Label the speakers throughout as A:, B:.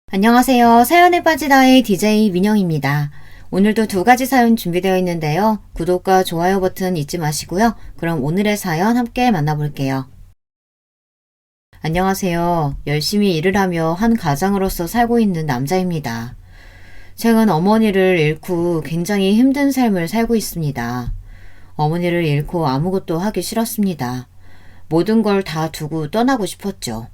A: 안녕하세요. 사연에 빠진 아이 DJ 민영입니다. 오늘도 두 가지 사연 준비되어 있는데요. 구독과 좋아요 버튼 잊지 마시고요. 그럼 오늘의 사연 함께 만나볼게요. 안녕하세요. 열심히 일을 하며 한 가장으로서 살고 있는 남자입니다. 최근 어머니를 잃고 굉장히 힘든 삶을 살고 있습니다. 어머니를 잃고 아무것도 하기 싫었습니다. 모든 걸 다 두고 떠나고 싶었죠.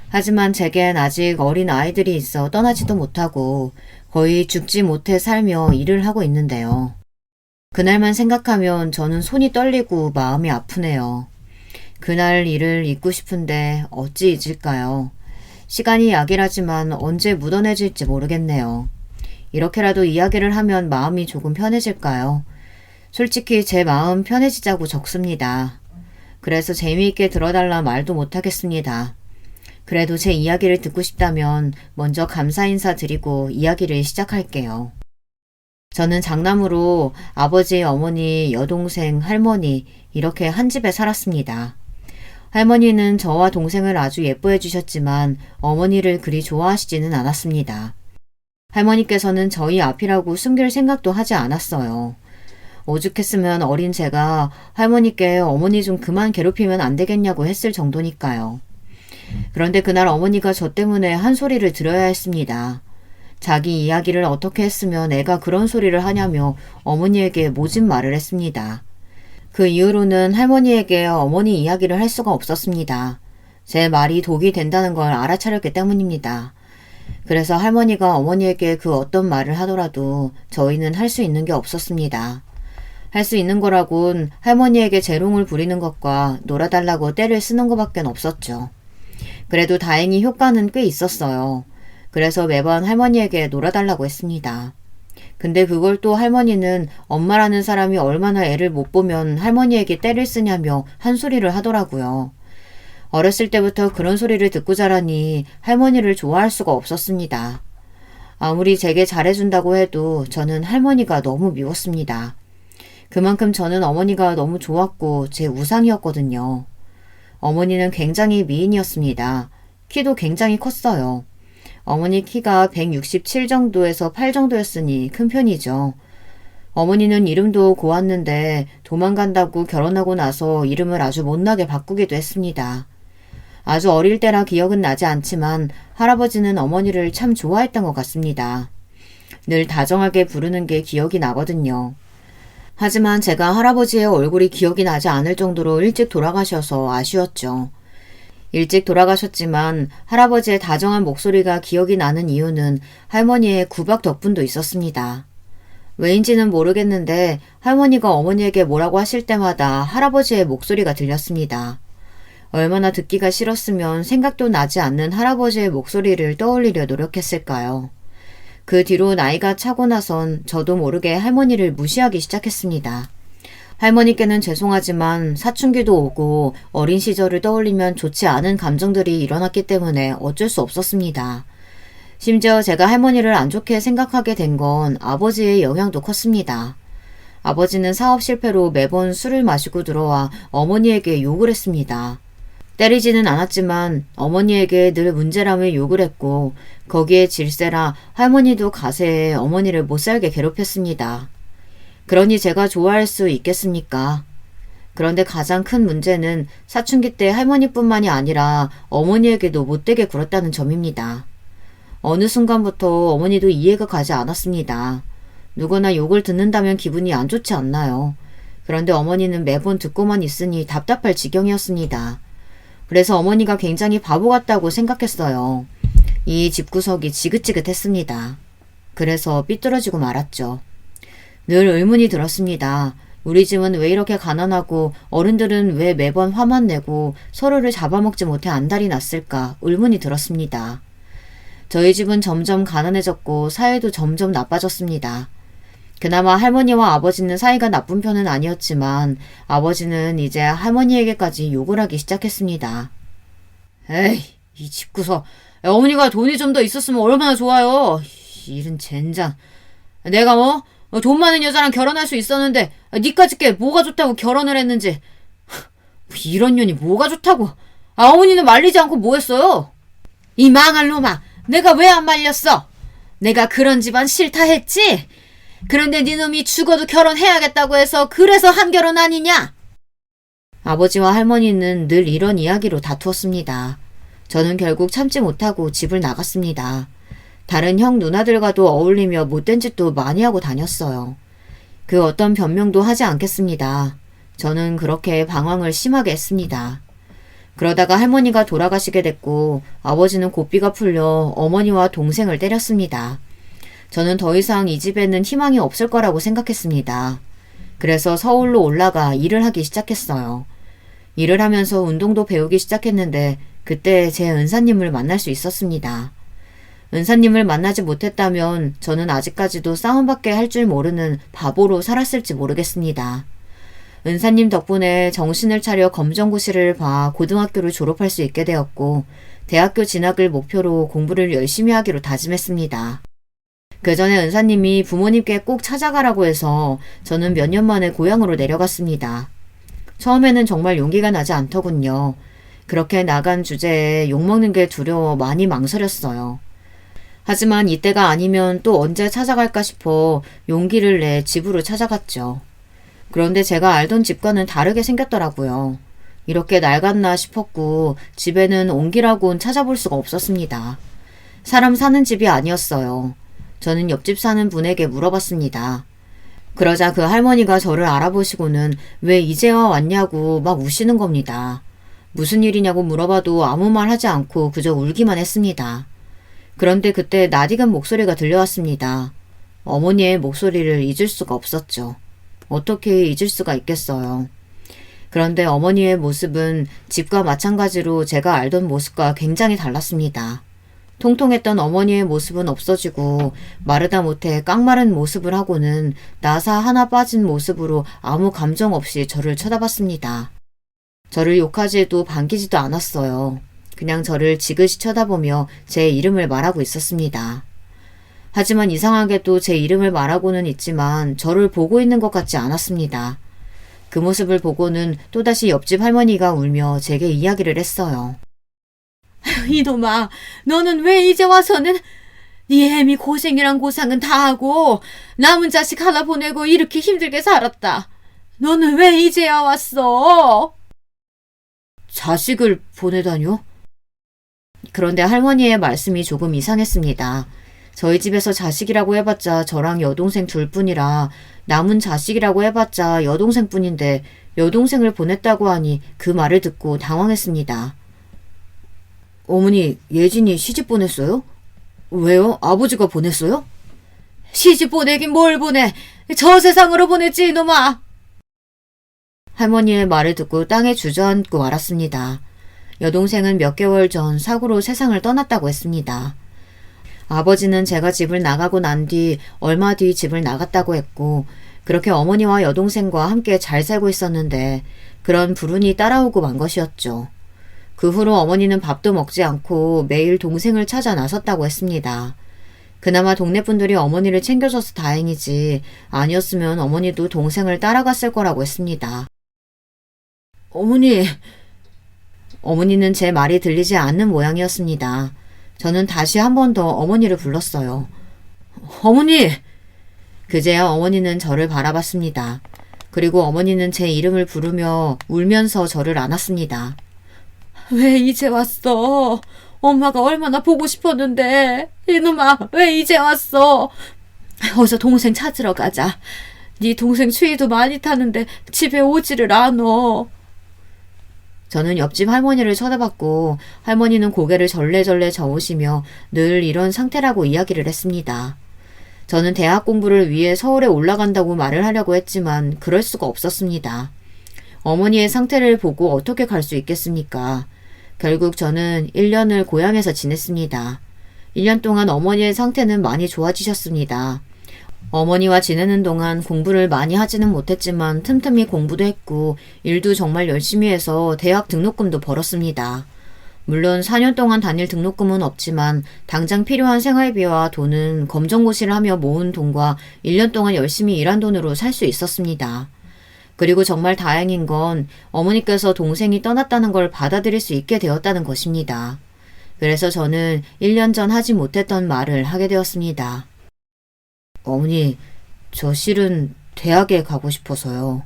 A: 하지만 제겐 아직 어린 아이들이 있어 떠나지도 못하고 거의 죽지 못해 살며 일을 하고 있는데요. 그날만 생각하면 저는 손이 떨리고 마음이 아프네요. 그날 일을 잊고 싶은데 어찌 잊을까요? 시간이 약이라지만 언제 묻어내질지 모르겠네요. 이렇게라도 이야기를 하면 마음이 조금 편해질까요? 솔직히 제 마음 편해지자고 적습니다. 그래서 재미있게 들어달라 말도 못하겠습니다. 그래도 제 이야기를 듣고 싶다면 먼저 감사 인사 드리고 이야기를 시작할게요. 저는 장남으로 아버지, 어머니, 여동생, 할머니 이렇게 한 집에 살았습니다. 할머니는 저와 동생을 아주 예뻐해 주셨지만 어머니를 그리 좋아하시지는 않았습니다. 할머니께서는 저희 앞이라고 숨길 생각도 하지 않았어요. 오죽했으면 어린 제가 할머니께 어머니 좀 그만 괴롭히면 안 되겠냐고 했을 정도니까요. 그런데 그날 어머니가 저 때문에 한 소리를 들어야 했습니다. 자기 이야기를 어떻게 했으면 애가 그런 소리를 하냐며 어머니에게 모진 말을 했습니다. 그 이후로는 할머니에게 어머니 이야기를 할 수가 없었습니다. 제 말이 독이 된다는 걸 알아차렸기 때문입니다. 그래서 할머니가 어머니에게 그 어떤 말을 하더라도 저희는 할 수 있는 게 없었습니다. 할 수 있는 거라곤 할머니에게 재롱을 부리는 것과 놀아달라고 떼를 쓰는 것밖에 없었죠. 그래도 다행히 효과는 꽤 있었어요. 그래서 매번 할머니에게 놀아달라고 했습니다. 근데 그걸 또 할머니는 엄마라는 사람이 얼마나 애를 못 보면 할머니에게 떼를 쓰냐며 한 소리를 하더라고요. 어렸을 때부터 그런 소리를 듣고 자라니 할머니를 좋아할 수가 없었습니다. 아무리 제게 잘해준다고 해도 저는 할머니가 너무 미웠습니다. 그만큼 저는 어머니가 너무 좋았고 제 우상이었거든요. 어머니는 굉장히 미인이었습니다. 키도 굉장히 컸어요. 어머니 키가 167 정도에서 8 정도였으니 큰 편이죠. 어머니는 이름도 고왔는데 도망간다고 결혼하고 나서 이름을 아주 못나게 바꾸기도 했습니다. 아주 어릴 때라 기억은 나지 않지만 할아버지는 어머니를 참 좋아했던 것 같습니다. 늘 다정하게 부르는 게 기억이 나거든요. 하지만 제가 할아버지의 얼굴이 기억이 나지 않을 정도로 일찍 돌아가셔서 아쉬웠죠. 일찍 돌아가셨지만 할아버지의 다정한 목소리가 기억이 나는 이유는 할머니의 구박 덕분도 있었습니다. 왜인지는 모르겠는데 할머니가 어머니에게 뭐라고 하실 때마다 할아버지의 목소리가 들렸습니다. 얼마나 듣기가 싫었으면 생각도 나지 않는 할아버지의 목소리를 떠올리려 노력했을까요? 그 뒤로 나이가 차고 나선 저도 모르게 할머니를 무시하기 시작했습니다. 할머니께는 죄송하지만 사춘기도 오고 어린 시절을 떠올리면 좋지 않은 감정들이 일어났기 때문에 어쩔 수 없었습니다. 심지어 제가 할머니를 안 좋게 생각하게 된 건 아버지의 영향도 컸습니다. 아버지는 사업 실패로 매번 술을 마시고 들어와 어머니에게 욕을 했습니다. 때리지는 않았지만 어머니에게 늘 문제라며 욕을 했고 거기에 질세라 할머니도 가세에 어머니를 못살게 괴롭혔습니다. 그러니 제가 좋아할 수 있겠습니까? 그런데 가장 큰 문제는 사춘기 때 할머니뿐만이 아니라 어머니에게도 못되게 굴었다는 점입니다. 어느 순간부터 어머니도 이해가 가지 않았습니다. 누구나 욕을 듣는다면 기분이 안 좋지 않나요? 그런데 어머니는 매번 듣고만 있으니 답답할 지경이었습니다. 그래서 어머니가 굉장히 바보 같다고 생각했어요. 이 집구석이 지긋지긋했습니다. 그래서 삐뚤어지고 말았죠. 늘 의문이 들었습니다. 우리 집은 왜 이렇게 가난하고 어른들은 왜 매번 화만 내고 서로를 잡아먹지 못해 안달이 났을까 의문이 들었습니다. 저희 집은 점점 가난해졌고 사이도 점점 나빠졌습니다. 그나마 할머니와 아버지는 사이가 나쁜 편은 아니었지만 아버지는 이제 할머니에게까지 욕을 하기 시작했습니다. 에이, 이 집구석. 어머니가 돈이 좀 더 있었으면 얼마나 좋아요. 이런 젠장. 내가 돈 많은 여자랑 결혼할 수 있었는데 니까짓 게 뭐가 좋다고 결혼을 했는지. 이런 년이 뭐가 좋다고. 어머니는 말리지 않고 뭐 했어요? 이 망할 놈아. 내가 왜 안 말렸어? 내가 그런 집안 싫다 했지? 그런데 네 놈이 죽어도 결혼해야겠다고 해서 그래서 한 결혼 아니냐? 아버지와 할머니는 늘 이런 이야기로 다투었습니다. 저는 결국 참지 못하고 집을 나갔습니다. 다른 형 누나들과도 어울리며 못된 짓도 많이 하고 다녔어요. 그 어떤 변명도 하지 않겠습니다. 저는 그렇게 방황을 심하게 했습니다. 그러다가 할머니가 돌아가시게 됐고 아버지는 고삐가 풀려 어머니와 동생을 때렸습니다. 저는 더 이상 이 집에는 희망이 없을 거라고 생각했습니다. 그래서 서울로 올라가 일을 하기 시작했어요. 일을 하면서 운동도 배우기 시작했는데 그때 제 은사님을 만날 수 있었습니다. 은사님을 만나지 못했다면 저는 아직까지도 싸움밖에 할 줄 모르는 바보로 살았을지 모르겠습니다. 은사님 덕분에 정신을 차려 검정고시를 봐 고등학교를 졸업할 수 있게 되었고 대학교 진학을 목표로 공부를 열심히 하기로 다짐했습니다. 그 전에 은사님이 부모님께 꼭 찾아가라고 해서 저는 몇 년 만에 고향으로 내려갔습니다. 처음에는 정말 용기가 나지 않더군요. 그렇게 나간 주제에 욕먹는 게 두려워 많이 망설였어요. 하지만 이때가 아니면 또 언제 찾아갈까 싶어 용기를 내 집으로 찾아갔죠. 그런데 제가 알던 집과는 다르게 생겼더라고요. 이렇게 낡았나 싶었고 집에는 온기라고는 찾아볼 수가 없었습니다. 사람 사는 집이 아니었어요. 저는 옆집 사는 분에게 물어봤습니다. 그러자 그 할머니가 저를 알아보시고는 왜 이제와 왔냐고 막 우시는 겁니다. 무슨 일이냐고 물어봐도 아무 말 하지 않고 그저 울기만 했습니다. 그런데 그때 낯익은 목소리가 들려왔습니다. 어머니의 목소리를 잊을 수가 없었죠. 어떻게 잊을 수가 있겠어요. 그런데 어머니의 모습은 집과 마찬가지로 제가 알던 모습과 굉장히 달랐습니다. 통통했던 어머니의 모습은 없어지고 마르다 못해 깡마른 모습을 하고는 나사 하나 빠진 모습으로 아무 감정 없이 저를 쳐다봤습니다. 저를 욕하지 해도 반기지도 않았어요. 그냥 저를 지그시 쳐다보며 제 이름을 말하고 있었습니다. 하지만 이상하게도 제 이름을 말하고는 있지만 저를 보고 있는 것 같지 않았습니다. 그 모습을 보고는 또다시 옆집 할머니가 울며 제게 이야기를 했어요. 이놈아, 너는 왜 이제 와서는 네 애미 고생이란 고상은 다 하고 남은 자식 하나 보내고 이렇게 힘들게 살았다. 너는 왜 이제야 왔어? 자식을 보내다뇨? 그런데 할머니의 말씀이 조금 이상했습니다. 저희 집에서 자식이라고 해봤자 저랑 여동생 둘뿐이라 남은 자식이라고 해봤자 여동생뿐인데 여동생을 보냈다고 하니 그 말을 듣고 당황했습니다. 어머니, 예진이 시집 보냈어요? 왜요? 아버지가 보냈어요? 시집 보내긴 뭘 보내. 저 세상으로 보냈지 이놈아. 할머니의 말을 듣고 땅에 주저앉고 말았습니다. 여동생은 몇 개월 전 사고로 세상을 떠났다고 했습니다. 아버지는 제가 집을 나가고 난 뒤 얼마 뒤 집을 나갔다고 했고 그렇게 어머니와 여동생과 함께 잘 살고 있었는데 그런 불운이 따라오고 만 것이었죠. 그 후로 어머니는 밥도 먹지 않고 매일 동생을 찾아 나섰다고 했습니다. 그나마 동네 분들이 어머니를 챙겨줘서 다행이지 아니었으면 어머니도 동생을 따라갔을 거라고 했습니다. 어머니는 제 말이 들리지 않는 모양이었습니다. 저는 다시 한 번 더 어머니를 불렀어요. 어머니! 그제야 어머니는 저를 바라봤습니다. 그리고 어머니는 제 이름을 부르며 울면서 저를 안았습니다. 왜 이제 왔어? 엄마가 얼마나 보고 싶었는데. 이놈아, 왜 이제 왔어? 어서 동생 찾으러 가자. 네 동생 추위도 많이 타는데 집에 오지를 않어. 저는 옆집 할머니를 쳐다봤고 할머니는 고개를 절레절레 저으시며 늘 이런 상태라고 이야기를 했습니다. 저는 대학 공부를 위해 서울에 올라간다고 말을 하려고 했지만 그럴 수가 없었습니다. 어머니의 상태를 보고 어떻게 갈 수 있겠습니까? 결국 저는 1년을 고향에서 지냈습니다. 1년 동안 어머니의 상태는 많이 좋아지셨습니다. 어머니와 지내는 동안 공부를 많이 하지는 못했지만 틈틈이 공부도 했고 일도 정말 열심히 해서 대학 등록금도 벌었습니다. 물론 4년 동안 다닐 등록금은 없지만 당장 필요한 생활비와 돈은 검정고시를 하며 모은 돈과 1년 동안 열심히 일한 돈으로 살 수 있었습니다. 그리고 정말 다행인 건 어머니께서 동생이 떠났다는 걸 받아들일 수 있게 되었다는 것입니다. 그래서 저는 1년 전 하지 못했던 말을 하게 되었습니다. 어머니, 저 실은 대학에 가고 싶어서요.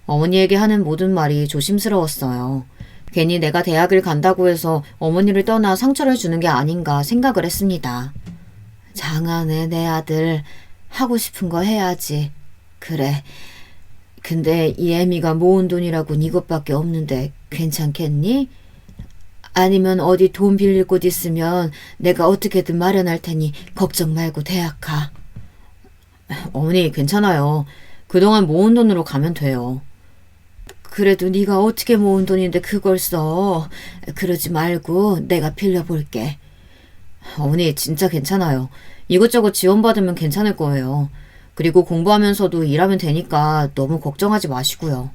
A: 어머니에게 하는 모든 말이 조심스러웠어요. 괜히 내가 대학을 간다고 해서 어머니를 떠나 상처를 주는 게 아닌가 생각을 했습니다. 장하네, 내 아들. 하고 싶은 거 해야지. 그래. 근데 이 애미가 모은 돈이라곤 이것밖에 없는데 괜찮겠니? 아니면 어디 돈 빌릴 곳 있으면 내가 어떻게든 마련할 테니 걱정 말고 대학 가. 어머니, 괜찮아요. 그동안 모은 돈으로 가면 돼요. 그래도 네가 어떻게 모은 돈인데 그걸 써. 그러지 말고 내가 빌려볼게. 어머니, 진짜 괜찮아요. 이것저것 지원받으면 괜찮을 거예요. 그리고 공부하면서도 일하면 되니까 너무 걱정하지 마시고요.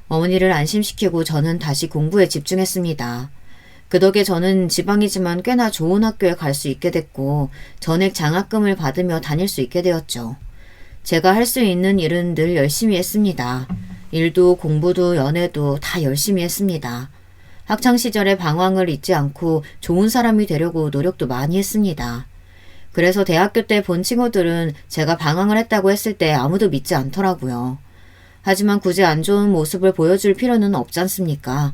A: 어머니를 안심시키고 저는 다시 공부에 집중했습니다. 그 덕에 저는 지방이지만 꽤나 좋은 학교에 갈 수 있게 됐고 전액 장학금을 받으며 다닐 수 있게 되었죠. 제가 할 수 있는 일은 늘 열심히 했습니다. 일도 공부도 연애도 다 열심히 했습니다. 학창시절의 방황을 잊지 않고 좋은 사람이 되려고 노력도 많이 했습니다. 그래서 대학교 때 본 친구들은 제가 방황을 했다고 했을 때 아무도 믿지 않더라고요. 하지만 굳이 안 좋은 모습을 보여줄 필요는 없지 않습니까?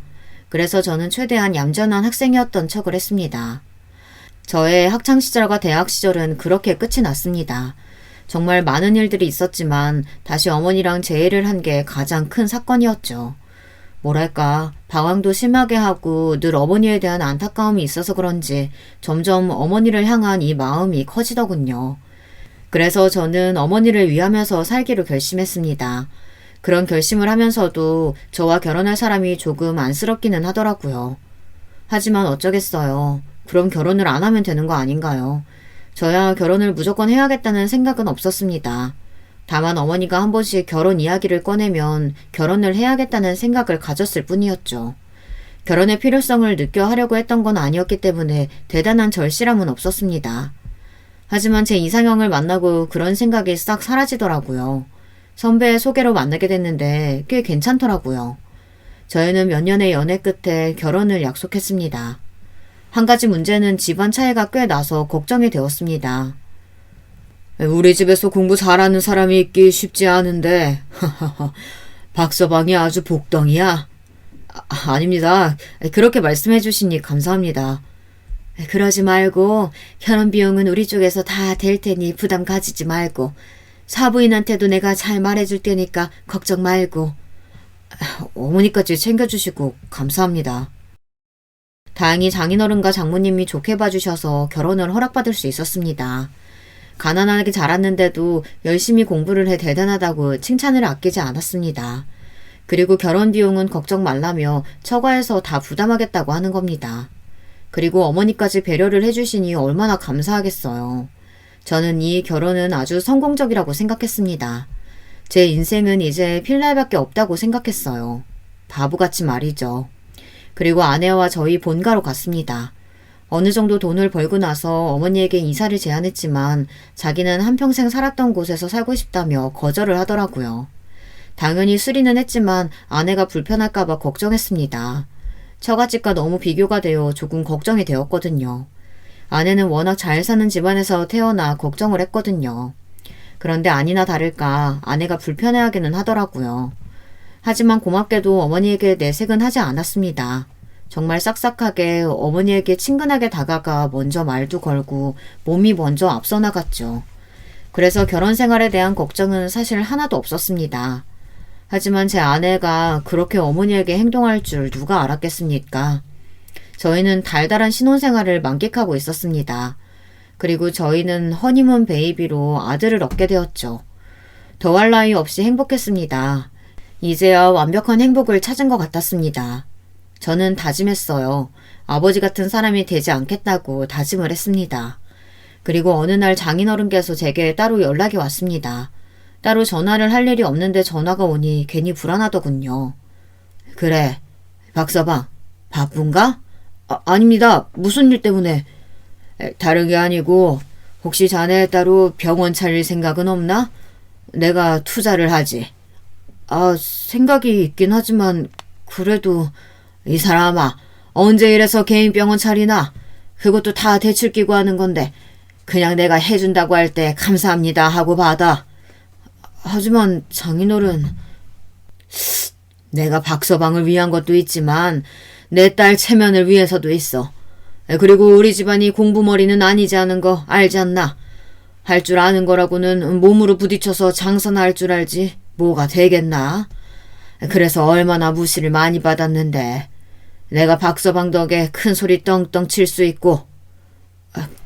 A: 그래서 저는 최대한 얌전한 학생이었던 척을 했습니다. 저의 학창시절과 대학시절은 그렇게 끝이 났습니다. 정말 많은 일들이 있었지만 다시 어머니랑 재회를 한 게 가장 큰 사건이었죠. 뭐랄까, 방황도 심하게 하고 늘 어머니에 대한 안타까움이 있어서 그런지 점점 어머니를 향한 이 마음이 커지더군요. 그래서 저는 어머니를 위하면서 살기로 결심했습니다. 그런 결심을 하면서도 저와 결혼할 사람이 조금 안쓰럽기는 하더라고요. 하지만 어쩌겠어요. 그럼 결혼을 안 하면 되는 거 아닌가요? 저야 결혼을 무조건 해야겠다는 생각은 없었습니다. 다만 어머니가 한 번씩 결혼 이야기를 꺼내면 결혼을 해야겠다는 생각을 가졌을 뿐이었죠. 결혼의 필요성을 느껴 하려고 했던 건 아니었기 때문에 대단한 절실함은 없었습니다. 하지만 제 이상형을 만나고 그런 생각이 싹 사라지더라고요. 선배의 소개로 만나게 됐는데 꽤 괜찮더라고요. 저희는 몇 년의 연애 끝에 결혼을 약속했습니다. 한 가지 문제는 집안 차이가 꽤 나서 걱정이 되었습니다. 우리 집에서 공부 잘하는 사람이 있기 쉽지 않은데 박서방이 아주 복덩이야. 아닙니다. 그렇게 말씀해 주시니 감사합니다. 그러지 말고 결혼 비용은 우리 쪽에서 다 될 테니 부담 가지지 말고 사부인한테도 내가 잘 말해줄 테니까 걱정 말고. 어머니까지 챙겨주시고 감사합니다. 다행히 장인어른과 장모님이 좋게 봐주셔서 결혼을 허락받을 수 있었습니다. 가난하게 자랐는데도 열심히 공부를 해 대단하다고 칭찬을 아끼지 않았습니다. 그리고 결혼 비용은 걱정 말라며 처가에서 다 부담하겠다고 하는 겁니다. 그리고 어머니까지 배려를 해주시니 얼마나 감사하겠어요. 저는 이 결혼은 아주 성공적이라고 생각했습니다. 제 인생은 이제 필날밖에 없다고 생각했어요. 바보같이 말이죠. 그리고 아내와 저희 본가로 갔습니다. 어느 정도 돈을 벌고 나서 어머니에게 이사를 제안했지만 자기는 한평생 살았던 곳에서 살고 싶다며 거절을 하더라고요. 당연히 수리는 했지만 아내가 불편할까봐 걱정했습니다. 처갓집과 너무 비교가 되어 조금 걱정이 되었거든요. 아내는 워낙 잘 사는 집안에서 태어나 걱정을 했거든요. 그런데 아니나 다를까 아내가 불편해하기는 하더라고요. 하지만 고맙게도 어머니에게 내색은 하지 않았습니다. 정말 싹싹하게 어머니에게 친근하게 다가가 먼저 말도 걸고 몸이 먼저 앞서 나갔죠. 그래서 결혼 생활에 대한 걱정은 사실 하나도 없었습니다. 하지만 제 아내가 그렇게 어머니에게 행동할 줄 누가 알았겠습니까? 저희는 달달한 신혼생활을 만끽하고 있었습니다. 그리고 저희는 허니문 베이비로 아들을 얻게 되었죠. 더할 나위 없이 행복했습니다. 이제야 완벽한 행복을 찾은 것 같았습니다. 저는 다짐했어요. 아버지 같은 사람이 되지 않겠다고 다짐을 했습니다. 그리고 어느 날 장인어른께서 제게 따로 연락이 왔습니다. 따로 전화를 할 일이 없는데 전화가 오니 괜히 불안하더군요. 그래, 박서방, 바쁜가? 아닙니다. 무슨 일 때문에? 다른 게 아니고 혹시 자네 따로 병원 차릴 생각은 없나? 내가 투자를 하지. 생각이 있긴 하지만 그래도 이 사람아, 언제 이래서 개인 병원 차리나? 그것도 다 대출 끼고 하는 건데 그냥 내가 해준다고 할 때 감사합니다 하고 받아. 하지만 장인어른, 내가 박서방을 위한 것도 있지만 내 딸 체면을 위해서도 있어. 그리고 우리 집안이 공부머리는 아니지 않은 거 알지 않나? 할 줄 아는 거라고는 몸으로 부딪혀서 장사나 할 줄 알지 뭐가 되겠나? 그래서 얼마나 무시를 많이 받았는데 내가 박서방 덕에 큰 소리 떵떵 칠 수 있고.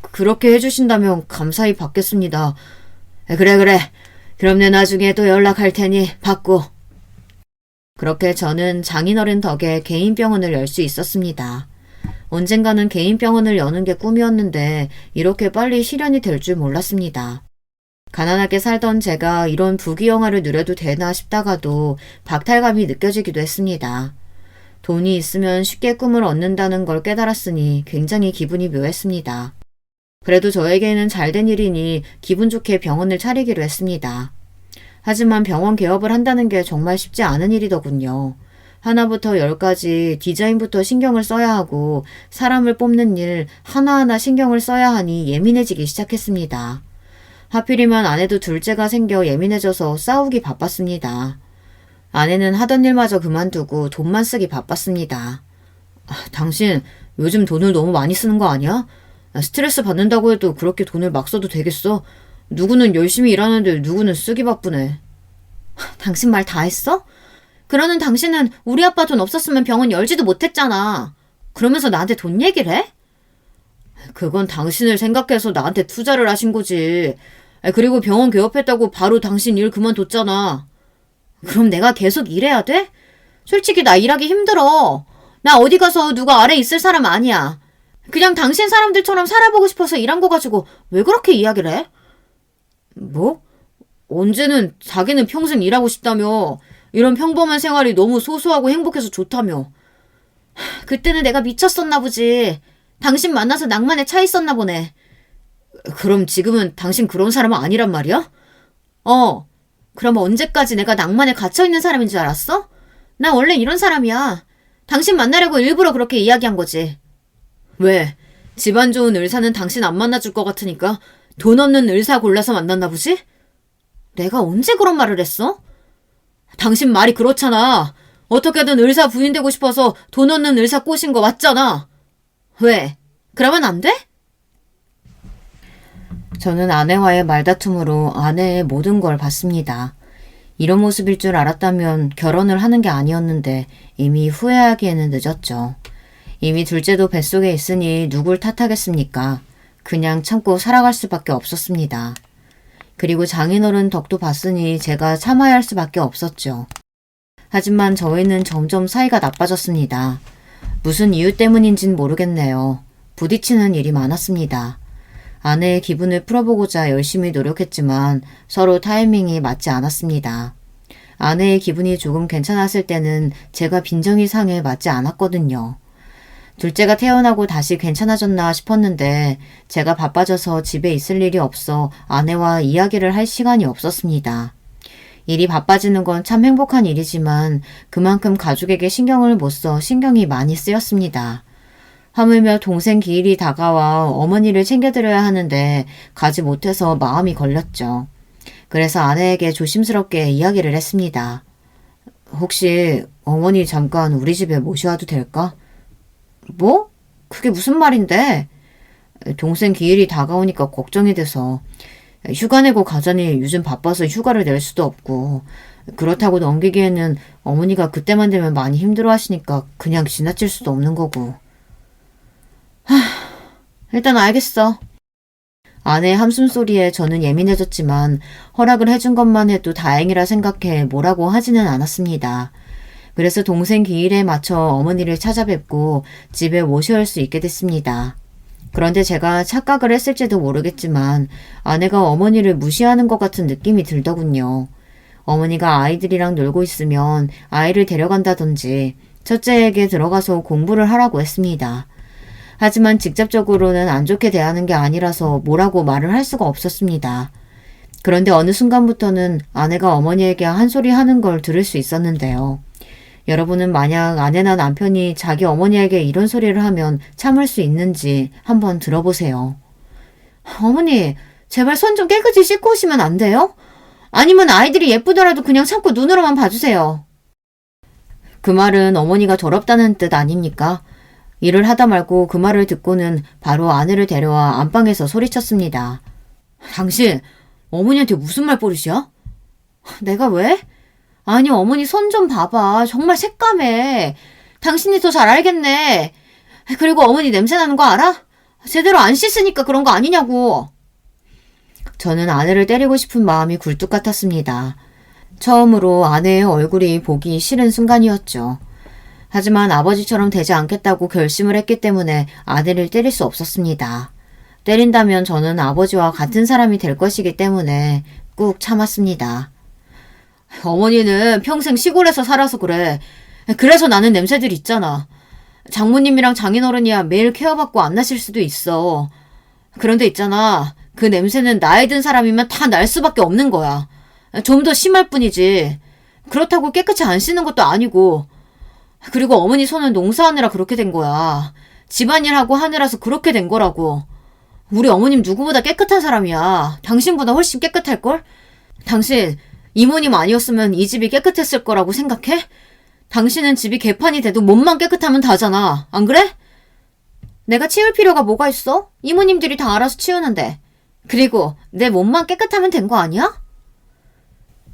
A: 그렇게 해주신다면 감사히 받겠습니다. 그래. 그럼 내 나중에 또 연락할 테니 받고. 그렇게 저는 장인어른 덕에 개인 병원을 열 수 있었습니다. 언젠가는 개인 병원을 여는 게 꿈이었는데 이렇게 빨리 실현이 될 줄 몰랐습니다. 가난하게 살던 제가 이런 부귀영화를 누려도 되나 싶다가도 박탈감이 느껴지기도 했습니다. 돈이 있으면 쉽게 꿈을 얻는다는 걸 깨달았으니 굉장히 기분이 묘했습니다. 그래도 저에게는 잘된 일이니 기분 좋게 병원을 차리기로 했습니다. 하지만 병원 개업을 한다는 게 정말 쉽지 않은 일이더군요. 하나부터 10까지 디자인부터 신경을 써야 하고 사람을 뽑는 일 하나하나 신경을 써야 하니 예민해지기 시작했습니다. 하필이면 아내도 둘째가 생겨 예민해져서 싸우기 바빴습니다. 아내는 하던 일마저 그만두고 돈만 쓰기 바빴습니다. 당신 요즘 돈을 너무 많이 쓰는 거 아니야? 스트레스 받는다고 해도 그렇게 돈을 막 써도 되겠어? 누구는 열심히 일하는데 누구는 쓰기 바쁘네. 당신 말 다 했어? 그러는 당신은 우리 아빠 돈 없었으면 병원 열지도 못했잖아. 그러면서 나한테 돈 얘기를 해? 그건 당신을 생각해서 나한테 투자를 하신 거지. 그리고 병원 개업했다고 바로 당신 일 그만뒀잖아. 그럼 내가 계속 일해야 돼? 솔직히 나 일하기 힘들어. 나 어디 가서 누가 아래 있을 사람 아니야. 그냥 당신 사람들처럼 살아보고 싶어서 일한 거 가지고 왜 그렇게 이야기를 해? 뭐? 언제는 자기는 평생 일하고 싶다며. 이런 평범한 생활이 너무 소소하고 행복해서 좋다며. 그때는 내가 미쳤었나 보지. 당신 만나서 낭만에 차 있었나 보네. 그럼 지금은 당신 그런 사람은 아니란 말이야? 그럼 언제까지 내가 낭만에 갇혀있는 사람인 줄 알았어? 나 원래 이런 사람이야. 당신 만나려고 일부러 그렇게 이야기한 거지. 왜? 집안 좋은 의사는 당신 안 만나줄 것 같으니까 돈 없는 의사 골라서 만났나 보지? 내가 언제 그런 말을 했어? 당신 말이 그렇잖아. 어떻게든 의사 부인 되고 싶어서 돈 없는 의사 꼬신 거 맞잖아. 왜? 그러면 안 돼? 저는 아내와의 말다툼으로 아내의 모든 걸 봤습니다. 이런 모습일 줄 알았다면 결혼을 하는 게 아니었는데 이미 후회하기에는 늦었죠. 이미 둘째도 뱃속에 있으니 누굴 탓하겠습니까? 그냥 참고 살아갈 수밖에 없었습니다. 그리고 장인어른 덕도 봤으니 제가 참아야 할 수밖에 없었죠. 하지만 저희는 점점 사이가 나빠졌습니다. 무슨 이유 때문인진 모르겠네요. 부딪히는 일이 많았습니다. 아내의 기분을 풀어보고자 열심히 노력했지만 서로 타이밍이 맞지 않았습니다. 아내의 기분이 조금 괜찮았을 때는 제가 빈정이 상해 맞지 않았거든요. 둘째가 태어나고 다시 괜찮아졌나 싶었는데 제가 바빠져서 집에 있을 일이 없어 아내와 이야기를 할 시간이 없었습니다. 일이 바빠지는 건 참 행복한 일이지만 그만큼 가족에게 신경을 못 써 신경이 많이 쓰였습니다. 하물며 동생 기일이 다가와 어머니를 챙겨드려야 하는데 가지 못해서 마음이 걸렸죠. 그래서 아내에게 조심스럽게 이야기를 했습니다. 혹시 어머니 잠깐 우리 집에 모셔와도 될까? 뭐? 그게 무슨 말인데? 동생 기일이 다가오니까 걱정이 돼서. 휴가 내고 가자니 요즘 바빠서 휴가를 낼 수도 없고 그렇다고 넘기기에는 어머니가 그때만 되면 많이 힘들어 하시니까 그냥 지나칠 수도 없는 거고. 일단 알겠어. 아내의 함숨소리에 저는 예민해졌지만 허락을 해준 것만 해도 다행이라 생각해 뭐라고 하지는 않았습니다. 그래서 동생 기일에 맞춰 어머니를 찾아뵙고 집에 모셔올 수 있게 됐습니다. 그런데 제가 착각을 했을지도 모르겠지만 아내가 어머니를 무시하는 것 같은 느낌이 들더군요. 어머니가 아이들이랑 놀고 있으면 아이를 데려간다든지 첫째에게 들어가서 공부를 하라고 했습니다. 하지만 직접적으로는 안 좋게 대하는 게 아니라서 뭐라고 말을 할 수가 없었습니다. 그런데 어느 순간부터는 아내가 어머니에게 한 소리 하는 걸 들을 수 있었는데요. 여러분은 만약 아내나 남편이 자기 어머니에게 이런 소리를 하면 참을 수 있는지 한번 들어보세요. 어머니, 제발 손 좀 깨끗이 씻고 오시면 안 돼요? 아니면 아이들이 예쁘더라도 그냥 참고 눈으로만 봐주세요. 그 말은 어머니가 더럽다는 뜻 아닙니까? 일을 하다 말고 그 말을 듣고는 바로 아내를 데려와 안방에서 소리쳤습니다. 당신, 어머니한테 무슨 말버릇이야? 내가 왜? 아니, 어머니 손 좀 봐봐. 정말 새까매. 당신이 더 잘 알겠네. 그리고 어머니 냄새 나는 거 알아? 제대로 안 씻으니까 그런 거 아니냐고. 저는 아내를 때리고 싶은 마음이 굴뚝 같았습니다. 처음으로 아내의 얼굴이 보기 싫은 순간이었죠. 하지만 아버지처럼 되지 않겠다고 결심을 했기 때문에 아내를 때릴 수 없었습니다. 때린다면 저는 아버지와 같은 사람이 될 것이기 때문에 꾹 참았습니다. 어머니는 평생 시골에서 살아서 그래. 그래서 나는 냄새들 있잖아. 장모님이랑 장인어른이야 매일 케어받고 안 나실 수도 있어. 그런데 있잖아. 그 냄새는 나이 든 사람이면 다 날 수밖에 없는 거야. 좀 더 심할 뿐이지. 그렇다고 깨끗이 안 씻는 것도 아니고. 그리고 어머니 손은 농사하느라 그렇게 된 거야. 집안일하고 하느라서 그렇게 된 거라고. 우리 어머님 누구보다 깨끗한 사람이야. 당신보다 훨씬 깨끗할걸? 당신 이모님 아니었으면 이 집이 깨끗했을 거라고 생각해? 당신은 집이 개판이 돼도 몸만 깨끗하면 다잖아. 안 그래? 내가 치울 필요가 뭐가 있어? 이모님들이 다 알아서 치우는데. 그리고 내 몸만 깨끗하면 된 거 아니야?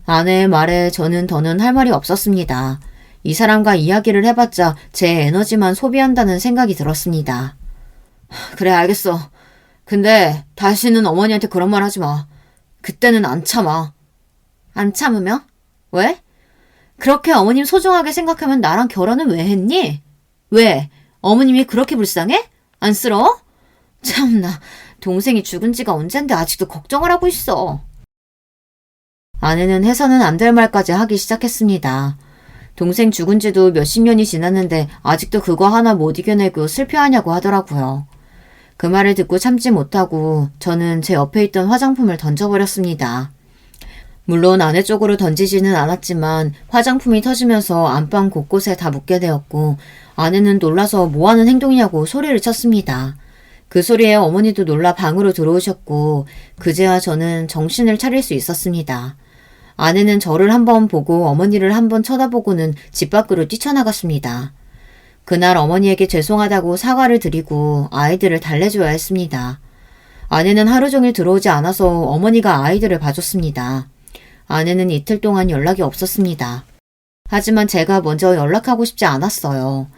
A: 아내의 말에 저는 더는 할 말이 없었습니다. 이 사람과 이야기를 해봤자 제 에너지만 소비한다는 생각이 들었습니다. 그래, 알겠어. 근데 다시는 어머니한테 그런 말 하지 마. 그때는 안 참아. 안 참으면? 왜? 그렇게 어머님 소중하게 생각하면 나랑 결혼은 왜 했니? 왜? 어머님이 그렇게 불쌍해? 안쓰러워? 참나, 동생이 죽은 지가 언젠데 아직도 걱정을 하고 있어. 아내는 해서는 안 될 말까지 하기 시작했습니다. 동생 죽은 지도 몇십 년이 지났는데 아직도 그거 하나 못 이겨내고 슬퍼하냐고 하더라고요. 그 말을 듣고 참지 못하고 저는 제 옆에 있던 화장품을 던져버렸습니다. 물론 아내 쪽으로 던지지는 않았지만 화장품이 터지면서 안방 곳곳에 다 묻게 되었고 아내는 놀라서 뭐하는 행동이냐고 소리를 쳤습니다. 그 소리에 어머니도 놀라 방으로 들어오셨고 그제야 저는 정신을 차릴 수 있었습니다. 아내는 저를 한번 보고 어머니를 한번 쳐다보고는 집 밖으로 뛰쳐나갔습니다. 그날 어머니에게 죄송하다고 사과를 드리고 아이들을 달래줘야 했습니다. 아내는 하루 종일 들어오지 않아서 어머니가 아이들을 봐줬습니다. 아내는 이틀 동안 연락이 없었습니다. 하지만 제가 먼저 연락하고 싶지 않았어요.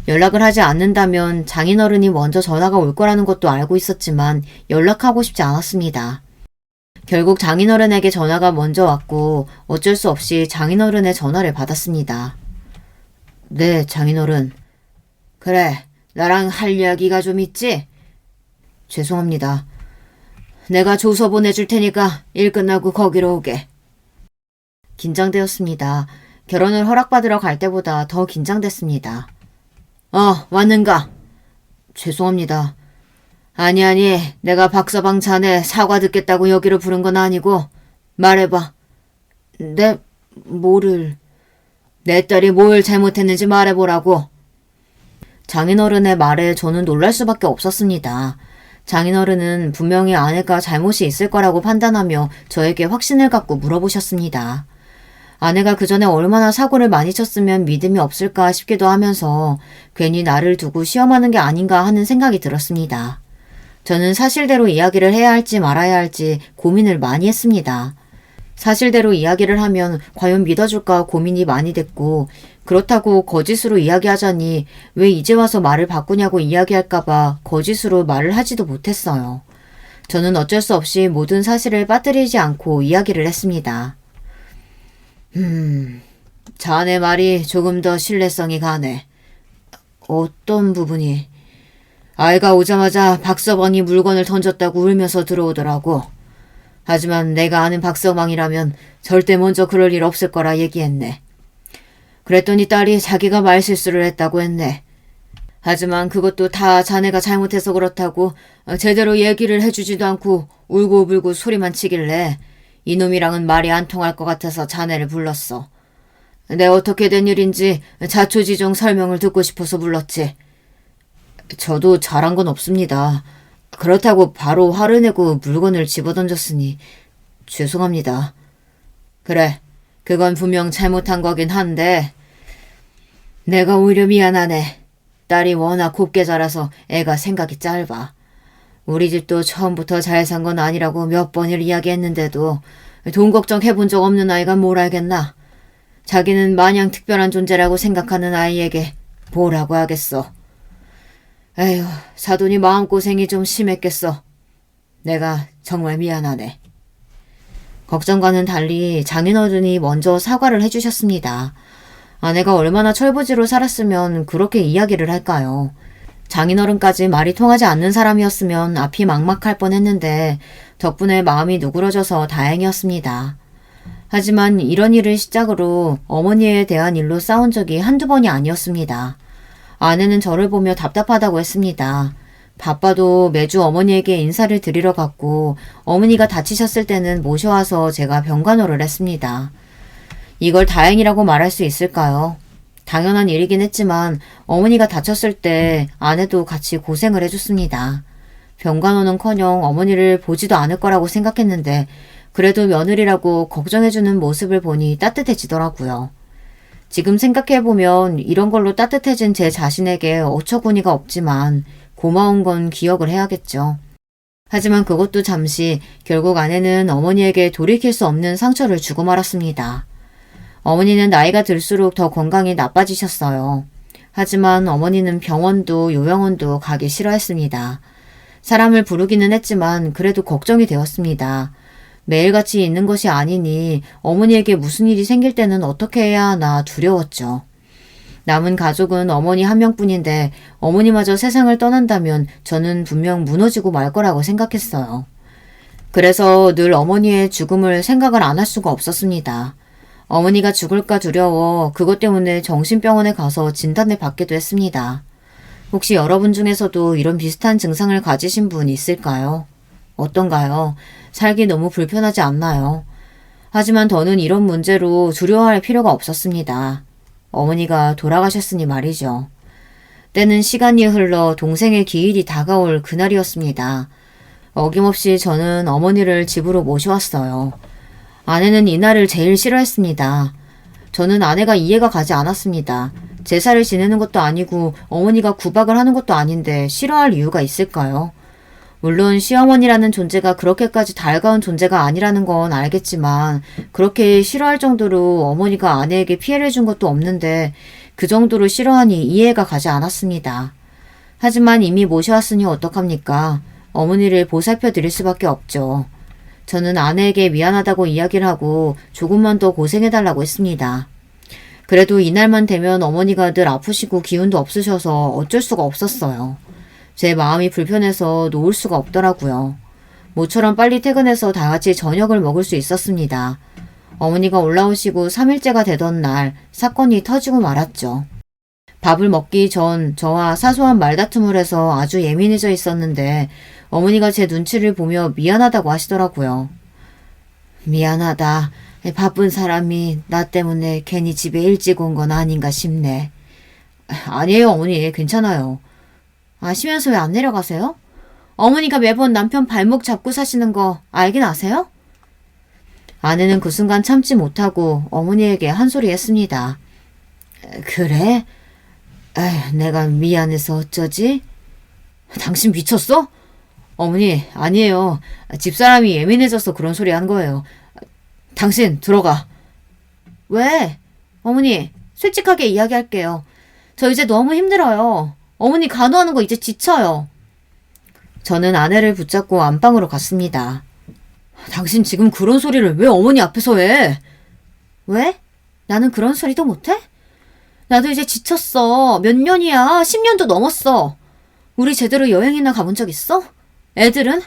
A: 연락을 하지 않는다면 장인어른이 먼저 전화가 올 거라는 것도 알고 있었지만 연락하고 싶지 않았습니다. 결국 장인어른에게 전화가 먼저 왔고 어쩔 수 없이 장인어른의 전화를 받았습니다. 네, 장인어른. 그래, 나랑 할 이야기가 좀 있지? 죄송합니다. 내가 조서 보내줄 테니까 일 끝나고 거기로 오게. 긴장되었습니다. 결혼을 허락받으러 갈 때보다 더 긴장됐습니다. 왔는가? 죄송합니다. 아니, 내가 박서방 자네 사과 듣겠다고 여기로 부른 건 아니고 말해봐. 네, 뭐를? 내 딸이 뭘 잘못했는지 말해보라고. 장인어른의 말에 저는 놀랄 수밖에 없었습니다. 장인어른은 분명히 아내가 잘못이 있을 거라고 판단하며 저에게 확신을 갖고 물어보셨습니다. 아내가 그 전에 얼마나 사고를 많이 쳤으면 믿음이 없을까 싶기도 하면서 괜히 나를 두고 시험하는 게 아닌가 하는 생각이 들었습니다. 저는 사실대로 이야기를 해야 할지 말아야 할지 고민을 많이 했습니다. 사실대로 이야기를 하면 과연 믿어줄까 고민이 많이 됐고 그렇다고 거짓으로 이야기하자니 왜 이제 와서 말을 바꾸냐고 이야기할까봐 거짓으로 말을 하지도 못했어요. 저는 어쩔 수 없이 모든 사실을 빠뜨리지 않고 이야기를 했습니다. 자네 말이 조금 더 신뢰성이 가네. 어떤 부분이? 아이가 오자마자 박서방이 물건을 던졌다고 울면서 들어오더라고. 하지만 내가 아는 박서방이라면 절대 먼저 그럴 일 없을 거라 얘기했네. 그랬더니 딸이 자기가 말실수를 했다고 했네. 하지만 그것도 다 자네가 잘못해서 그렇다고 제대로 얘기를 해주지도 않고 울고불고 소리만 치길래 이놈이랑은 말이 안 통할 것 같아서 자네를 불렀어. 내 어떻게 된 일인지 자초지종 설명을 듣고 싶어서 불렀지. 저도 잘한 건 없습니다. 그렇다고 바로 화를 내고 물건을 집어던졌으니 죄송합니다. 그래, 그건 분명 잘못한 거긴 한데 내가 오히려 미안하네. 딸이 워낙 곱게 자라서 애가 생각이 짧아. 우리 집도 처음부터 잘 산 건 아니라고 몇 번을 이야기했는데도 돈 걱정해본 적 없는 아이가 뭘 알겠나. 자기는 마냥 특별한 존재라고 생각하는 아이에게 뭐라고 하겠어. 에휴, 사돈이 마음고생이 좀 심했겠어. 내가 정말 미안하네. 걱정과는 달리 장인어른이 먼저 사과를 해주셨습니다. 아내가 얼마나 철부지로 살았으면 그렇게 이야기를 할까요? 장인어른까지 말이 통하지 않는 사람이었으면 앞이 막막할 뻔했는데 덕분에 마음이 누그러져서 다행이었습니다. 하지만 이런 일을 시작으로 어머니에 대한 일로 싸운 적이 한두 번이 아니었습니다. 아내는 저를 보며 답답하다고 했습니다. 바빠도 매주 어머니에게 인사를 드리러 갔고 어머니가 다치셨을 때는 모셔와서 제가 병간호를 했습니다. 이걸 다행이라고 말할 수 있을까요? 당연한 일이긴 했지만 어머니가 다쳤을 때 아내도 같이 고생을 해줬습니다. 병간호는커녕 어머니를 보지도 않을 거라고 생각했는데 그래도 며느리라고 걱정해주는 모습을 보니 따뜻해지더라고요. 지금 생각해보면 이런 걸로 따뜻해진 제 자신에게 어처구니가 없지만 고마운 건 기억을 해야겠죠. 하지만 그것도 잠시 결국 아내는 어머니에게 돌이킬 수 없는 상처를 주고 말았습니다. 어머니는 나이가 들수록 더 건강이 나빠지셨어요. 하지만 어머니는 병원도 요양원도 가기 싫어했습니다. 사람을 부르기는 했지만 그래도 걱정이 되었습니다. 매일같이 있는 것이 아니니 어머니에게 무슨 일이 생길 때는 어떻게 해야 하나 두려웠죠. 남은 가족은 어머니 한 명뿐인데 어머니마저 세상을 떠난다면 저는 분명 무너지고 말 거라고 생각했어요. 그래서 늘 어머니의 죽음을 생각을 안 할 수가 없었습니다. 어머니가 죽을까 두려워 그것 때문에 정신병원에 가서 진단을 받기도 했습니다. 혹시 여러분 중에서도 이런 비슷한 증상을 가지신 분 있을까요? 어떤가요? 살기 너무 불편하지 않나요? 하지만 더는 이런 문제로 두려워할 필요가 없었습니다. 어머니가 돌아가셨으니 말이죠. 때는 시간이 흘러 동생의 기일이 다가올 그날이었습니다. 어김없이 저는 어머니를 집으로 모셔왔어요. 아내는 이날을 제일 싫어했습니다. 저는 아내가 이해가 가지 않았습니다. 제사를 지내는 것도 아니고 어머니가 구박을 하는 것도 아닌데 싫어할 이유가 있을까요? 물론 시어머니라는 존재가 그렇게까지 달가운 존재가 아니라는 건 알겠지만 그렇게 싫어할 정도로 어머니가 아내에게 피해를 준 것도 없는데 그 정도로 싫어하니 이해가 가지 않았습니다. 하지만 이미 모셔왔으니 어떡합니까? 어머니를 보살펴 드릴 수밖에 없죠. 저는 아내에게 미안하다고 이야기를 하고 조금만 더 고생해달라고 했습니다. 그래도 이날만 되면 어머니가 늘 아프시고 기운도 없으셔서 어쩔 수가 없었어요. 제 마음이 불편해서 놓을 수가 없더라고요. 모처럼 빨리 퇴근해서 다 같이 저녁을 먹을 수 있었습니다. 어머니가 올라오시고 3일째가 되던 날 사건이 터지고 말았죠. 밥을 먹기 전 저와 사소한 말다툼을 해서 아주 예민해져 있었는데 어머니가 제 눈치를 보며 미안하다고 하시더라고요. 미안하다. 바쁜 사람이 나 때문에 괜히 집에 일찍 온 건 아닌가 싶네. 아니에요, 어머니. 괜찮아요. 아시면서 왜 안 내려가세요? 어머니가 매번 남편 발목 잡고 사시는 거 알긴 아세요? 아내는 그 순간 참지 못하고 어머니에게 한 소리 했습니다. 그래? 에휴, 내가 미안해서 어쩌지? 당신 미쳤어? 어머니, 아니에요. 집사람이 예민해져서 그런 소리 한 거예요. 당신 들어가. 왜? 어머니, 솔직하게 이야기할게요. 저 이제 너무 힘들어요. 어머니 간호하는 거 이제 지쳐요. 저는 아내를 붙잡고 안방으로 갔습니다. 당신 지금 그런 소리를 왜 어머니 앞에서 해? 왜? 나는 그런 소리도 못해? 나도 이제 지쳤어. 몇 년이야. 10년도 넘었어. 우리 제대로 여행이나 가본 적 있어? 애들은?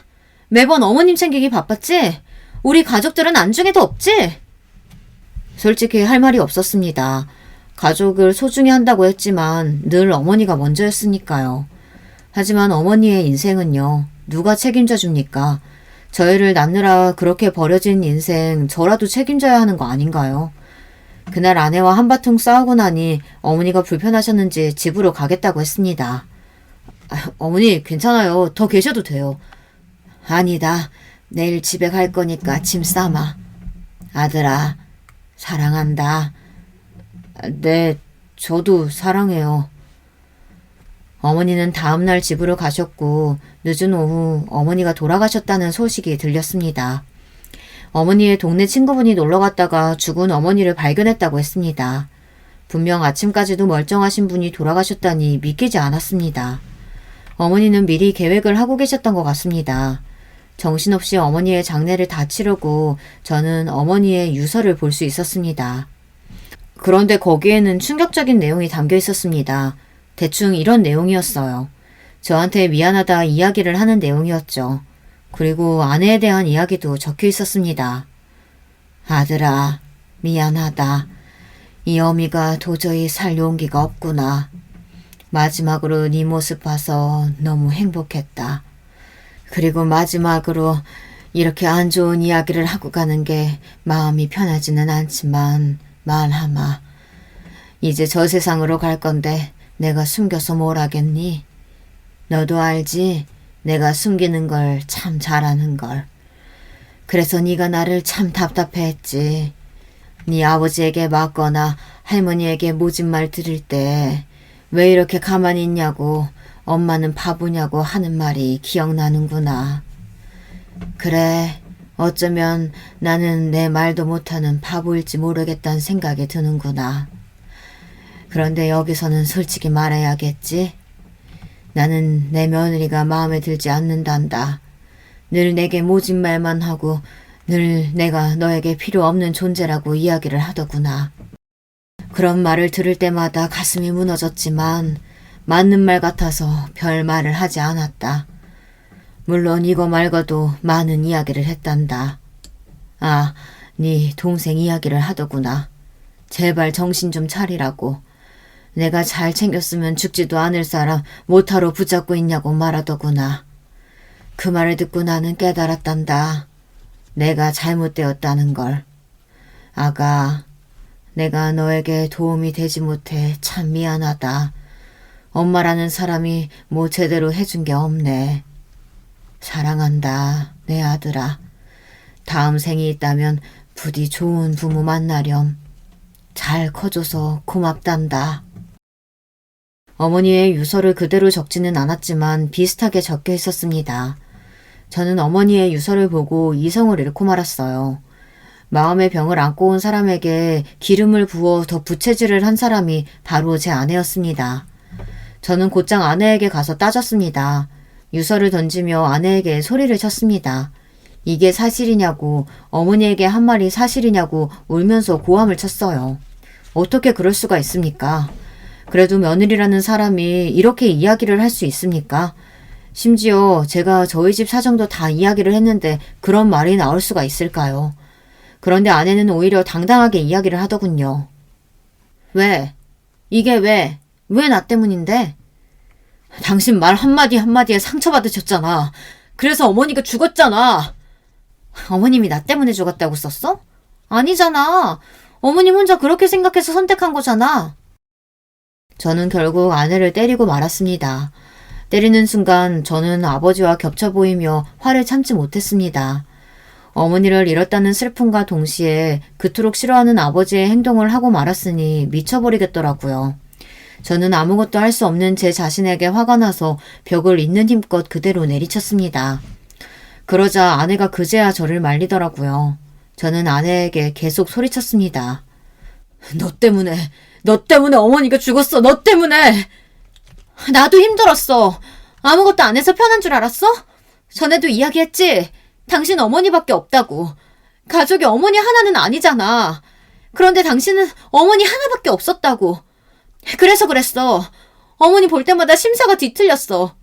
A: 매번 어머님 챙기기 바빴지? 우리 가족들은 안중에도 없지? 솔직히 할 말이 없었습니다. 가족을 소중히 한다고 했지만 늘 어머니가 먼저였으니까요. 하지만 어머니의 인생은요. 누가 책임져 줍니까? 저희를 낳느라 그렇게 버려진 인생 저라도 책임져야 하는 거 아닌가요? 그날 아내와 한바탕 싸우고 나니 어머니가 불편하셨는지 집으로 가겠다고 했습니다. 어머니 괜찮아요. 더 계셔도 돼요. 아니다. 내일 집에 갈 거니까 짐 싸마. 아들아, 사랑한다. 네, 저도 사랑해요. 어머니는 다음날 집으로 가셨고 늦은 오후 어머니가 돌아가셨다는 소식이 들렸습니다. 어머니의 동네 친구분이 놀러 갔다가 죽은 어머니를 발견했다고 했습니다. 분명 아침까지도 멀쩡하신 분이 돌아가셨다니 믿기지 않았습니다. 어머니는 미리 계획을 하고 계셨던 것 같습니다. 정신없이 어머니의 장례를 다 치르고 저는 어머니의 유서를 볼 수 있었습니다. 그런데 거기에는 충격적인 내용이 담겨 있었습니다. 대충 이런 내용이었어요. 저한테 미안하다 이야기를 하는 내용이었죠. 그리고 아내에 대한 이야기도 적혀 있었습니다. 아들아, 미안하다. 이 어미가 도저히 살 용기가 없구나. 마지막으로 네 모습 봐서 너무 행복했다. 그리고 마지막으로 이렇게 안 좋은 이야기를 하고 가는 게 마음이 편하지는 않지만 말하마. 이제 저 세상으로 갈 건데 내가 숨겨서 뭘 하겠니? 너도 알지? 내가 숨기는 걸 참 잘하는 걸. 그래서 네가 나를 참 답답해했지. 네 아버지에게 맞거나 할머니에게 모진 말 들을 때 왜 이렇게 가만히 있냐고 엄마는 바보냐고 하는 말이 기억나는구나. 그래, 어쩌면 나는 내 말도 못하는 바보일지 모르겠다는 생각이 드는구나. 그런데 여기서는 솔직히 말해야겠지. 나는 내 며느리가 마음에 들지 않는단다. 늘 내게 모진 말만 하고 늘 내가 너에게 필요 없는 존재라고 이야기를 하더구나. 그런 말을 들을 때마다 가슴이 무너졌지만 맞는 말 같아서 별 말을 하지 않았다. 물론 이거 말고도 많은 이야기를 했단다. 아, 네 동생 이야기를 하더구나. 제발 정신 좀 차리라고. 내가 잘 챙겼으면 죽지도 않을 사람 못하러 붙잡고 있냐고 말하더구나. 그 말을 듣고 나는 깨달았단다. 내가 잘못되었다는 걸. 아가, 내가 너에게 도움이 되지 못해 참 미안하다. 엄마라는 사람이 뭐 제대로 해준 게 없네. 사랑한다, 내 아들아. 다음 생이 있다면 부디 좋은 부모 만나렴. 잘 커줘서 고맙단다. 어머니의 유서를 그대로 적지는 않았지만 비슷하게 적혀 있었습니다. 저는 어머니의 유서를 보고 이성을 잃고 말았어요. 마음의 병을 안고 온 사람에게 기름을 부어 더 부채질을 한 사람이 바로 제 아내였습니다. 저는 곧장 아내에게 가서 따졌습니다. 유서를 던지며 아내에게 소리를 쳤습니다. 이게 사실이냐고, 어머니에게 한 말이 사실이냐고 울면서 고함을 쳤어요. 어떻게 그럴 수가 있습니까? 그래도 며느리라는 사람이 이렇게 이야기를 할 수 있습니까? 심지어 제가 저희 집 사정도 다 이야기를 했는데 그런 말이 나올 수가 있을까요? 그런데 아내는 오히려 당당하게 이야기를 하더군요. 왜? 이게 왜? 왜 나 때문인데? 당신 말 한마디 한마디에 상처받으셨잖아. 그래서 어머니가 죽었잖아. 어머님이 나 때문에 죽었다고 썼어? 아니잖아. 어머님 혼자 그렇게 생각해서 선택한 거잖아. 저는 결국 아내를 때리고 말았습니다. 때리는 순간 저는 아버지와 겹쳐 보이며 화를 참지 못했습니다. 어머니를 잃었다는 슬픔과 동시에 그토록 싫어하는 아버지의 행동을 하고 말았으니 미쳐버리겠더라고요. 저는 아무것도 할 수 없는 제 자신에게 화가 나서 벽을 있는 힘껏 그대로 내리쳤습니다. 그러자 아내가 그제야 저를 말리더라고요. 저는 아내에게 계속 소리쳤습니다. 너 때문에 어머니가 죽었어. 너 때문에. 나도 힘들었어. 아무것도 안 해서 편한 줄 알았어? 전에도 이야기했지. 당신 어머니밖에 없다고. 가족이 어머니 하나는 아니잖아. 그런데 당신은 어머니 하나밖에 없었다고. 그래서 그랬어. 어머니 볼 때마다 심사가 뒤틀렸어.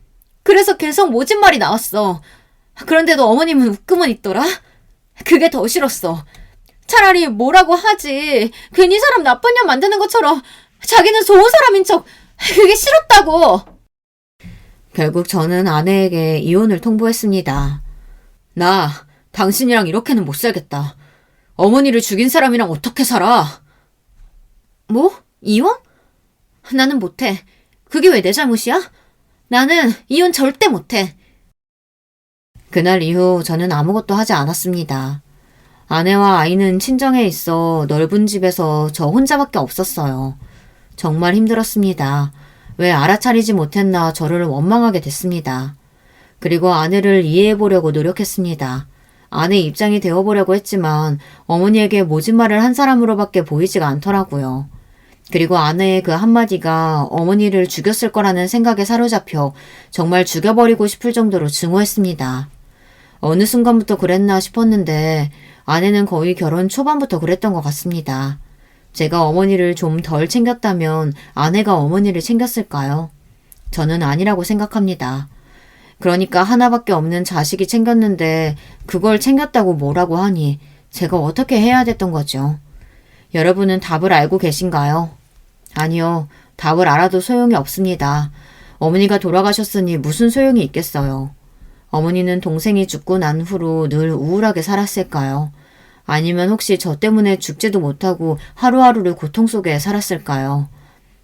A: 그래서 계속 모진 말이 나왔어. 그런데도 어머님은 웃고만 있더라. 그게 더 싫었어. 차라리 뭐라고 하지. 괜히 사람 나쁜 년 만드는 것처럼 자기는 좋은 사람인 척. 그게 싫었다고. 결국 저는 아내에게 이혼을 통보했습니다. 나 당신이랑 이렇게는 못 살겠다. 어머니를 죽인 사람이랑 어떻게 살아? 뭐? 이혼? 나는 못해. 그게 왜 내 잘못이야? 나는 이혼 절대 못해. 그날 이후 저는 아무것도 하지 않았습니다. 아내와 아이는 친정에 있어 넓은 집에서 저 혼자밖에 없었어요. 정말 힘들었습니다. 왜 알아차리지 못했나 저를 원망하게 됐습니다. 그리고 아내를 이해해보려고 노력했습니다. 아내 입장이 되어보려고 했지만 어머니에게 모진 말을 한 사람으로밖에 보이지가 않더라고요. 그리고 아내의 그 한마디가 어머니를 죽였을 거라는 생각에 사로잡혀 정말 죽여버리고 싶을 정도로 증오했습니다. 어느 순간부터 그랬나 싶었는데 아내는 거의 결혼 초반부터 그랬던 것 같습니다. 제가 어머니를 좀 덜 챙겼다면 아내가 어머니를 챙겼을까요? 저는 아니라고 생각합니다. 그러니까 하나밖에 없는 자식이 챙겼는데 그걸 챙겼다고 뭐라고 하니 제가 어떻게 해야 됐던 거죠? 여러분은 답을 알고 계신가요? 아니요. 답을 알아도 소용이 없습니다. 어머니가 돌아가셨으니 무슨 소용이 있겠어요. 어머니는 동생이 죽고 난 후로 늘 우울하게 살았을까요? 아니면 혹시 저 때문에 죽지도 못하고 하루하루를 고통 속에 살았을까요?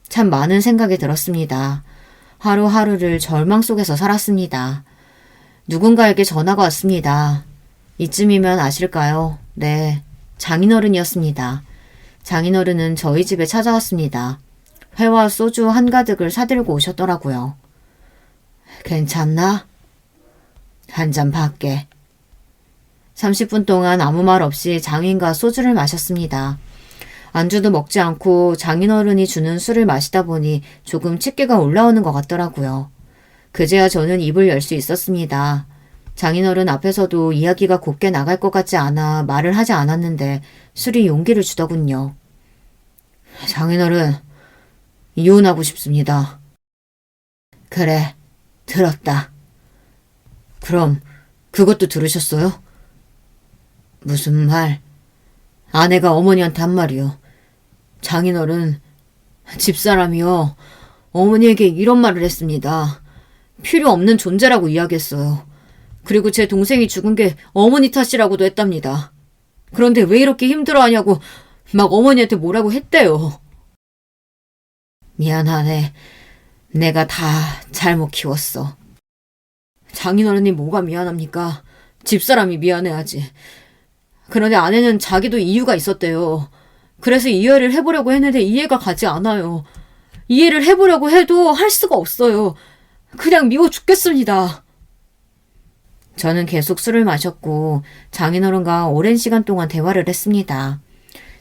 A: 참 많은 생각이 들었습니다. 하루하루를 절망 속에서 살았습니다. 누군가에게 전화가 왔습니다. 이쯤이면 아실까요? 네, 장인어른이었습니다. 장인어른은 저희 집에 찾아왔습니다. 회와 소주 한가득을 사들고 오셨더라고요. 괜찮나? 한 잔 받게. 30분 동안 아무 말 없이 장인과 소주를 마셨습니다. 안주도 먹지 않고 장인어른이 주는 술을 마시다 보니 조금 취기가 올라오는 것 같더라고요. 그제야 저는 입을 열 수 있었습니다. 장인어른 앞에서도 이야기가 곱게 나갈 것 같지 않아 말을 하지 않았는데 술이 용기를 주더군요. 장인어른, 이혼하고 싶습니다. 그래, 들었다. 그럼 그것도 들으셨어요? 무슨 말? 아내가 어머니한테 한 말이요. 장인어른, 집사람이요. 어머니에게 이런 말을 했습니다. 필요 없는 존재라고 이야기했어요. 그리고 제 동생이 죽은 게 어머니 탓이라고도 했답니다. 그런데 왜 이렇게 힘들어하냐고 막 어머니한테 뭐라고 했대요. 미안하네. 내가 다 잘못 키웠어. 장인어른이 뭐가 미안합니까? 집사람이 미안해하지. 그런데 아내는 자기도 이유가 있었대요. 그래서 이해를 해보려고 했는데 이해가 가지 않아요. 이해를 해보려고 해도 할 수가 없어요. 그냥 미워 죽겠습니다. 저는 계속 술을 마셨고 장인어른과 오랜 시간 동안 대화를 했습니다.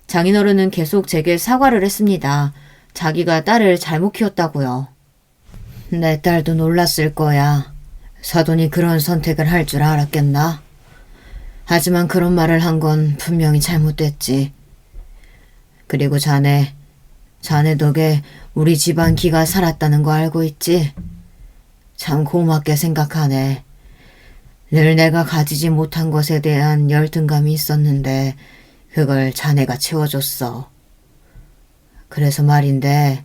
A: 장인어른은 계속 제게 사과를 했습니다. 자기가 딸을 잘못 키웠다고요. 내 딸도 놀랐을 거야. 사돈이 그런 선택을 할 줄 알았겠나? 하지만 그런 말을 한 건 분명히 잘못됐지. 그리고 자네 덕에 우리 집안 기가 살았다는 거 알고 있지? 참 고맙게 생각하네. 늘 내가 가지지 못한 것에 대한 열등감이 있었는데 그걸 자네가 채워줬어. 그래서 말인데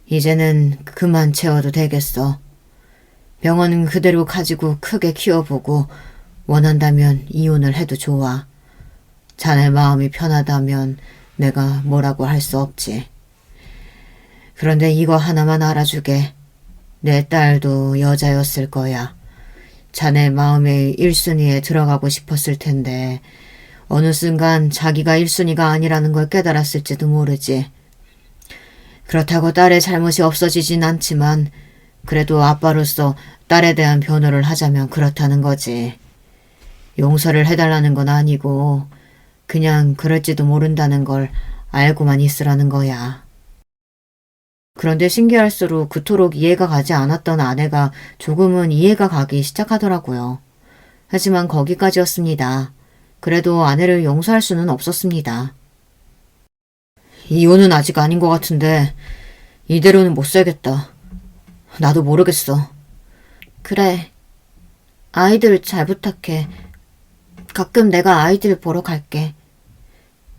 A: 이제는 그만 채워도 되겠어. 병원은 그대로 가지고 크게 키워보고 원한다면 이혼을 해도 좋아. 자네 마음이 편하다면 내가 뭐라고 할 수 없지. 그런데 이거 하나만 알아주게. 내 딸도 여자였을 거야. 자네 마음의 1순위에 들어가고 싶었을 텐데 어느 순간 자기가 1순위가 아니라는 걸 깨달았을지도 모르지. 그렇다고 딸의 잘못이 없어지진 않지만 그래도 아빠로서 딸에 대한 변호를 하자면 그렇다는 거지. 용서를 해달라는 건 아니고 그냥 그럴지도 모른다는 걸 알고만 있으라는 거야. 그런데 신기할수록 그토록 이해가 가지 않았던 아내가 조금은 이해가 가기 시작하더라고요. 하지만 거기까지였습니다. 그래도 아내를 용서할 수는 없었습니다. 이혼은 아직 아닌 것 같은데 이대로는 못 살겠다. 나도 모르겠어. 그래. 아이들 잘 부탁해. 가끔 내가 아이들 보러 갈게.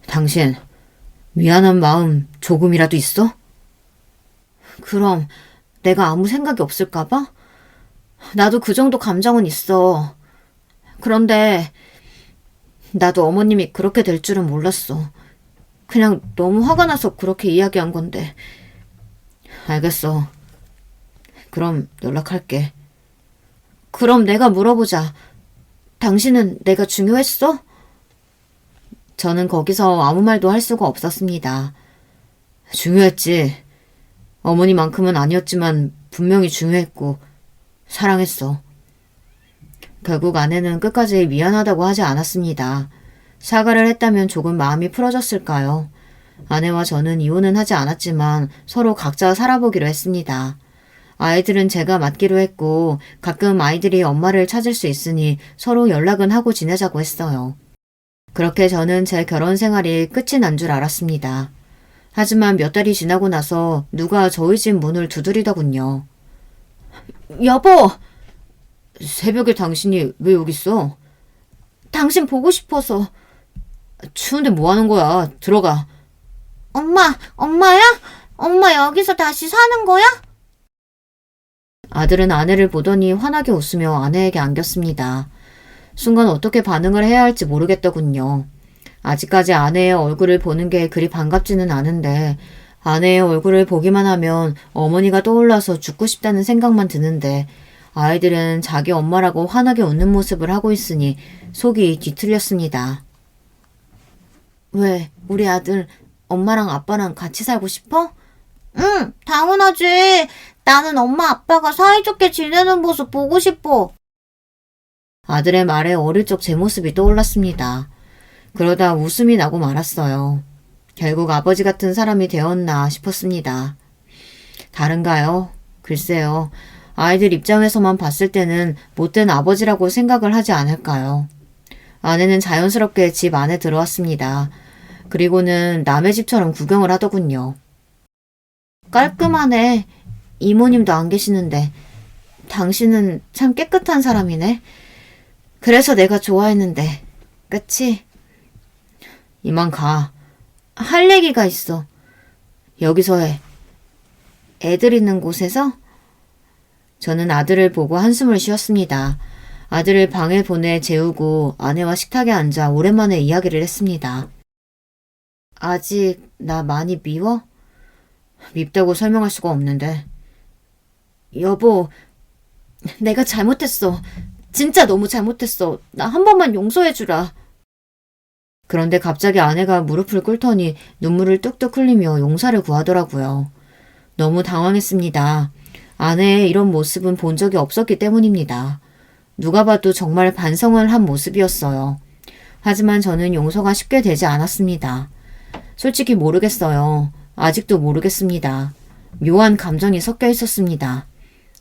A: 당신 미안한 마음 조금이라도 있어? 그럼 내가 아무 생각이 없을까 봐? 나도 그 정도 감정은 있어. 그런데 나도 어머님이 그렇게 될 줄은 몰랐어. 그냥 너무 화가 나서 그렇게 이야기한 건데. 알겠어. 그럼 연락할게. 그럼 내가 물어보자. 당신은 내가 중요했어? 저는 거기서 아무 말도 할 수가 없었습니다. 중요했지. 어머니만큼은 아니었지만 분명히 중요했고 사랑했어. 결국 아내는 끝까지 미안하다고 하지 않았습니다. 사과를 했다면 조금 마음이 풀어졌을까요? 아내와 저는 이혼은 하지 않았지만 서로 각자 살아보기로 했습니다. 아이들은 제가 맡기로 했고 가끔 아이들이 엄마를 찾을 수 있으니 서로 연락은 하고 지내자고 했어요. 그렇게 저는 제 결혼 생활이 끝이 난 줄 알았습니다. 하지만 몇 달이 지나고 나서 누가 저희 집 문을 두드리더군요. 여보! 새벽에 당신이 왜 여기 있어? 당신 보고 싶어서. 추운데 뭐 하는 거야? 들어가. 엄마야? 엄마 여기서 다시 사는 거야? 아들은 아내를 보더니 환하게 웃으며 아내에게 안겼습니다. 순간 어떻게 반응을 해야 할지 모르겠더군요. 아직까지 아내의 얼굴을 보는 게 그리 반갑지는 않은데 아내의 얼굴을 보기만 하면 어머니가 떠올라서 죽고 싶다는 생각만 드는데 아이들은 자기 엄마라고 환하게 웃는 모습을 하고 있으니 속이 뒤틀렸습니다. 왜, 우리 아들 엄마랑 아빠랑 같이 살고 싶어? 응, 당연하지. 나는 엄마 아빠가 사이좋게 지내는 모습 보고 싶어. 아들의 말에 어릴 적 제 모습이 떠올랐습니다. 그러다 웃음이 나고 말았어요. 결국 아버지 같은 사람이 되었나 싶었습니다. 다른가요? 글쎄요. 아이들 입장에서만 봤을 때는 못된 아버지라고 생각을 하지 않을까요? 아내는 자연스럽게 집 안에 들어왔습니다. 그리고는 남의 집처럼 구경을 하더군요. 깔끔하네. 이모님도 안 계시는데. 당신은 참 깨끗한 사람이네. 그래서 내가 좋아했는데. 그치? 이만 가. 할 얘기가 있어. 여기서 해. 애들 있는 곳에서? 저는 아들을 보고 한숨을 쉬었습니다. 아들을 방에 보내 재우고 아내와 식탁에 앉아 오랜만에 이야기를 했습니다. 아직 나 많이 미워? 밉다고 설명할 수가 없는데. 여보, 내가 잘못했어. 진짜 너무 잘못했어. 나 한 번만 용서해주라. 그런데 갑자기 아내가 무릎을 꿇더니 눈물을 뚝뚝 흘리며 용서를 구하더라고요. 너무 당황했습니다. 아내의 이런 모습은 본 적이 없었기 때문입니다. 누가 봐도 정말 반성을 한 모습이었어요. 하지만 저는 용서가 쉽게 되지 않았습니다. 솔직히 모르겠어요. 아직도 모르겠습니다. 묘한 감정이 섞여 있었습니다.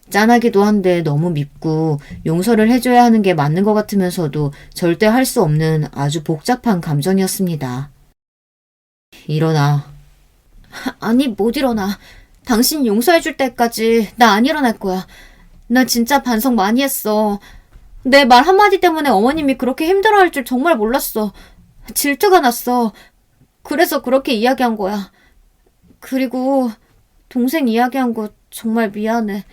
A: 짠하기도 한데 너무 밉고 용서를 해줘야 하는 게 맞는 것 같으면서도 절대 할 수 없는 아주 복잡한 감정이었습니다. 일어나. 아니, 못 일어나. 당신 용서해줄 때까지 나 안 일어날 거야. 나 진짜 반성 많이 했어. 내 말 한마디 때문에 어머님이 그렇게 힘들어할 줄 정말 몰랐어. 질투가 났어. 그래서 그렇게 이야기한 거야. 그리고 동생 이야기한 거 정말 미안해.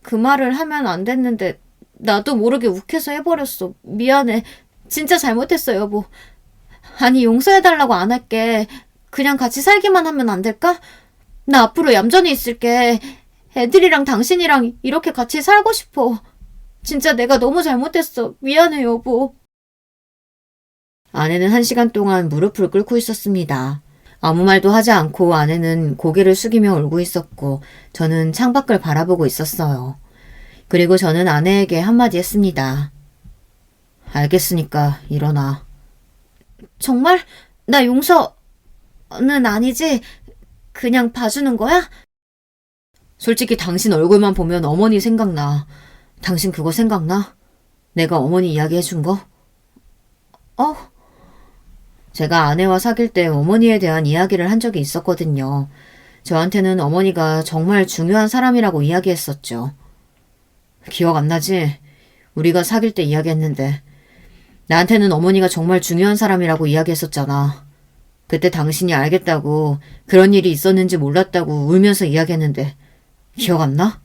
A: 그 말을 하면 안 됐는데 나도 모르게 욱해서 해버렸어. 미안해. 진짜 잘못했어, 여보. 아니, 용서해달라고 안 할게. 그냥 같이 살기만 하면 안 될까? 나 앞으로 얌전히 있을게. 애들이랑 당신이랑 이렇게 같이 살고 싶어. 진짜 내가 너무 잘못했어. 미안해, 여보. 아내는 1시간 동안 무릎을 꿇고 있었습니다. 아무 말도 하지 않고 아내는 고개를 숙이며 울고 있었고 저는 창밖을 바라보고 있었어요. 그리고 저는 아내에게 한마디 했습니다. 알겠으니까 일어나. 정말? 나 용서는 아니지? 그냥 봐주는 거야? 솔직히 당신 얼굴만 보면 어머니 생각나. 당신 그거 생각나? 내가 어머니 이야기 해준 거? 제가 아내와 사귈 때 어머니에 대한 이야기를 한 적이 있었거든요. 저한테는 어머니가 정말 중요한 사람이라고 이야기했었죠. 기억 안 나지? 우리가 사귈 때 이야기했는데 나한테는 어머니가 정말 중요한 사람이라고 이야기했었잖아. 그때 당신이 알겠다고 그런 일이 있었는지 몰랐다고 울면서 이야기했는데 기억 안 나?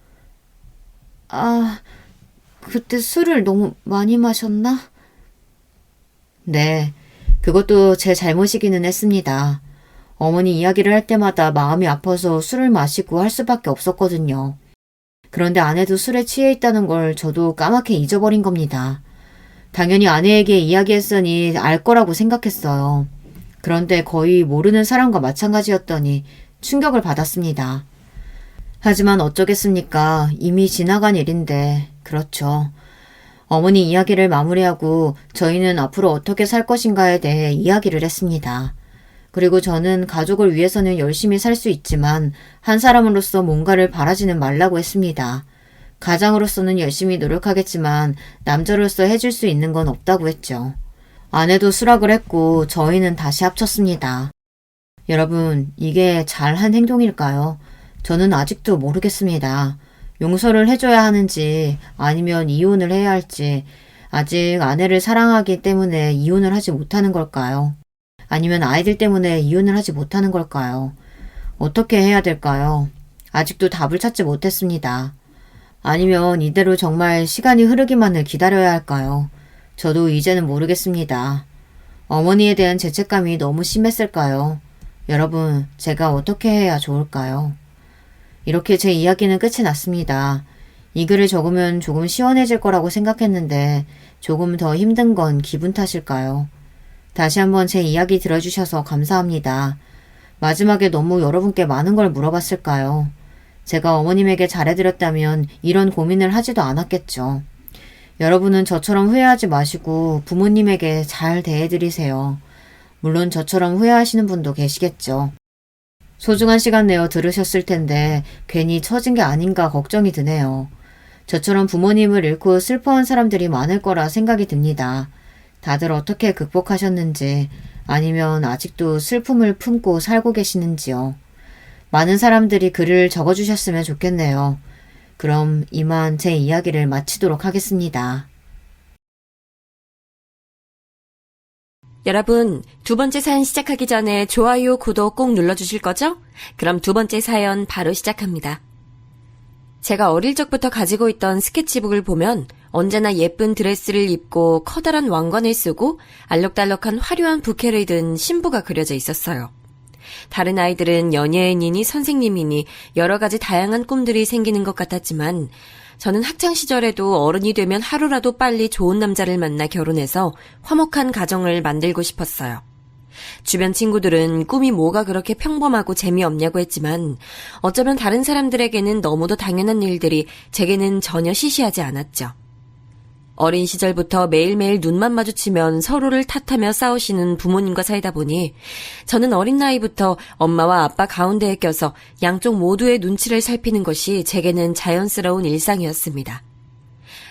A: 그때 술을 너무 많이 마셨나? 네, 그것도 제 잘못이기는 했습니다. 어머니 이야기를 할 때마다 마음이 아파서 술을 마시고 할 수밖에 없었거든요. 그런데 아내도 술에 취해 있다는 걸 저도 까맣게 잊어버린 겁니다. 당연히 아내에게 이야기했으니 알 거라고 생각했어요. 그런데 거의 모르는 사람과 마찬가지였더니 충격을 받았습니다. 하지만 어쩌겠습니까? 이미 지나간 일인데, 그렇죠. 어머니 이야기를 마무리하고 저희는 앞으로 어떻게 살 것인가에 대해 이야기를 했습니다. 그리고 저는 가족을 위해서는 열심히 살 수 있지만 한 사람으로서 뭔가를 바라지는 말라고 했습니다. 가장으로서는 열심히 노력하겠지만 남자로서 해줄 수 있는 건 없다고 했죠. 아내도 수락을 했고 저희는 다시 합쳤습니다. 여러분, 이게 잘한 행동일까요? 저는 아직도 모르겠습니다. 용서를 해줘야 하는지 아니면 이혼을 해야 할지, 아직 아내를 사랑하기 때문에 이혼을 하지 못하는 걸까요? 아니면 아이들 때문에 이혼을 하지 못하는 걸까요? 어떻게 해야 될까요? 아직도 답을 찾지 못했습니다. 아니면 이대로 정말 시간이 흐르기만을 기다려야 할까요? 저도 이제는 모르겠습니다. 어머니에 대한 죄책감이 너무 심했을까요? 여러분, 제가 어떻게 해야 좋을까요? 이렇게 제 이야기는 끝이 났습니다. 이 글을 적으면 조금 시원해질 거라고 생각했는데 조금 더 힘든 건 기분 탓일까요? 다시 한번 제 이야기 들어주셔서 감사합니다. 마지막에 너무 여러분께 많은 걸 물어봤을까요? 제가 어머님에게 잘해드렸다면 이런 고민을 하지도 않았겠죠. 여러분은 저처럼 후회하지 마시고 부모님에게 잘 대해드리세요. 물론 저처럼 후회하시는 분도 계시겠죠. 소중한 시간 내어 들으셨을 텐데 괜히 처진 게 아닌가 걱정이 드네요. 저처럼 부모님을 잃고 슬퍼한 사람들이 많을 거라 생각이 듭니다. 다들 어떻게 극복하셨는지 아니면 아직도 슬픔을 품고 살고 계시는지요. 많은 사람들이 글을 적어주셨으면 좋겠네요. 그럼 이만 제 이야기를 마치도록 하겠습니다.
B: 여러분, 두 번째 사연 시작하기 전에 좋아요, 구독 꼭 눌러주실 거죠? 그럼 두 번째 사연 바로 시작합니다. 제가 어릴 적부터 가지고 있던 스케치북을 보면 언제나 예쁜 드레스를 입고 커다란 왕관을 쓰고 알록달록한 화려한 부케를 든 신부가 그려져 있었어요. 다른 아이들은 연예인이니 선생님이니 여러 가지 다양한 꿈들이 생기는 것 같았지만 저는 학창시절에도 어른이 되면 하루라도 빨리 좋은 남자를 만나 결혼해서 화목한 가정을 만들고 싶었어요. 주변 친구들은 꿈이 뭐가 그렇게 평범하고 재미없냐고 했지만 어쩌면 다른 사람들에게는 너무도 당연한 일들이 제게는 전혀 시시하지 않았죠. 어린 시절부터 매일매일 눈만 마주치면 서로를 탓하며 싸우시는 부모님과 살다 보니 저는 어린 나이부터 엄마와 아빠 가운데에 껴서 양쪽 모두의 눈치를 살피는 것이 제게는 자연스러운 일상이었습니다.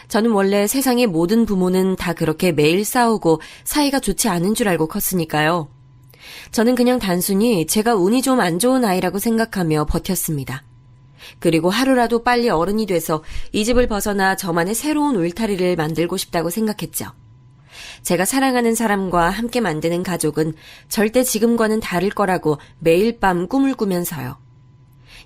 B: 저는 원래 세상의 모든 부모는 다 그렇게 매일 싸우고 사이가 좋지 않은 줄 알고 컸으니까요. 저는 그냥 단순히 제가 운이 좀 안 좋은 아이라고 생각하며 버텼습니다. 그리고 하루라도 빨리 어른이 돼서 이 집을 벗어나 저만의 새로운 울타리를 만들고 싶다고 생각했죠. 제가 사랑하는 사람과 함께 만드는 가족은 절대 지금과는 다를 거라고 매일 밤 꿈을 꾸면서요.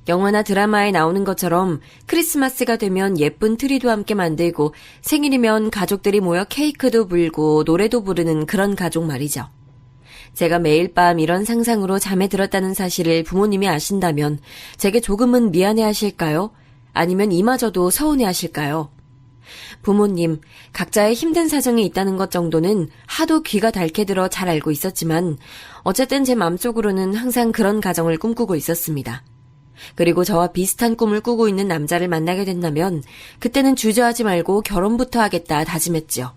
B: 영화나 드라마에 나오는 것처럼 크리스마스가 되면 예쁜 트리도 함께 만들고 생일이면 가족들이 모여 케이크도 불고 노래도 부르는 그런 가족 말이죠. 제가 매일 밤 이런 상상으로 잠에 들었다는 사실을 부모님이 아신다면 제게 조금은 미안해하실까요? 아니면 이마저도 서운해하실까요? 부모님, 각자의 힘든 사정이 있다는 것 정도는 하도 귀가 닳게 들어 잘 알고 있었지만 어쨌든 제 마음속으로는 항상 그런 가정을 꿈꾸고 있었습니다. 그리고 저와 비슷한 꿈을 꾸고 있는 남자를 만나게 된다면 그때는 주저하지 말고 결혼부터 하겠다 다짐했죠.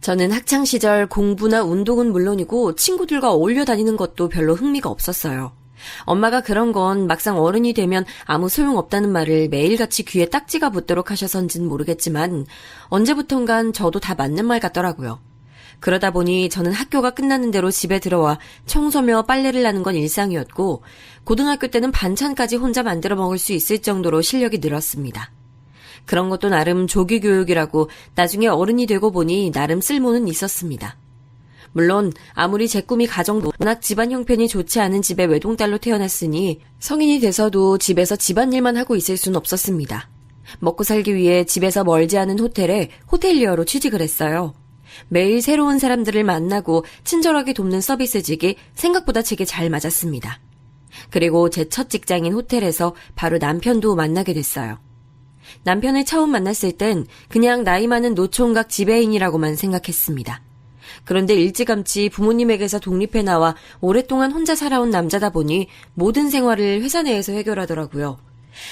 B: 저는 학창시절 공부나 운동은 물론이고 친구들과 어울려 다니는 것도 별로 흥미가 없었어요. 엄마가 그런 건 막상 어른이 되면 아무 소용없다는 말을 매일같이 귀에 딱지가 붙도록 하셔서인지는 모르겠지만 언제부턴간 저도 다 맞는 말 같더라고요. 그러다 보니 저는 학교가 끝나는 대로 집에 들어와 청소며 빨래를 하는 건 일상이었고 고등학교 때는 반찬까지 혼자 만들어 먹을 수 있을 정도로 실력이 늘었습니다. 그런 것도 나름 조기 교육이라고 나중에 어른이 되고 보니 나름 쓸모는 있었습니다. 물론 아무리 제 꿈이 가정도 워낙 집안 형편이 좋지 않은 집에 외동딸로 태어났으니 성인이 돼서도 집에서 집안일만 하고 있을 순 없었습니다. 먹고 살기 위해 집에서 멀지 않은 호텔에 호텔리어로 취직을 했어요. 매일 새로운 사람들을 만나고 친절하게 돕는 서비스직이 생각보다 제게 잘 맞았습니다. 그리고 제 첫 직장인 호텔에서 바로 남편도 만나게 됐어요. 남편을 처음 만났을 땐 그냥 나이 많은 노총각 지배인이라고만 생각했습니다. 그런데 일찌감치 부모님에게서 독립해 나와 오랫동안 혼자 살아온 남자다 보니 모든 생활을 회사 내에서 해결하더라고요.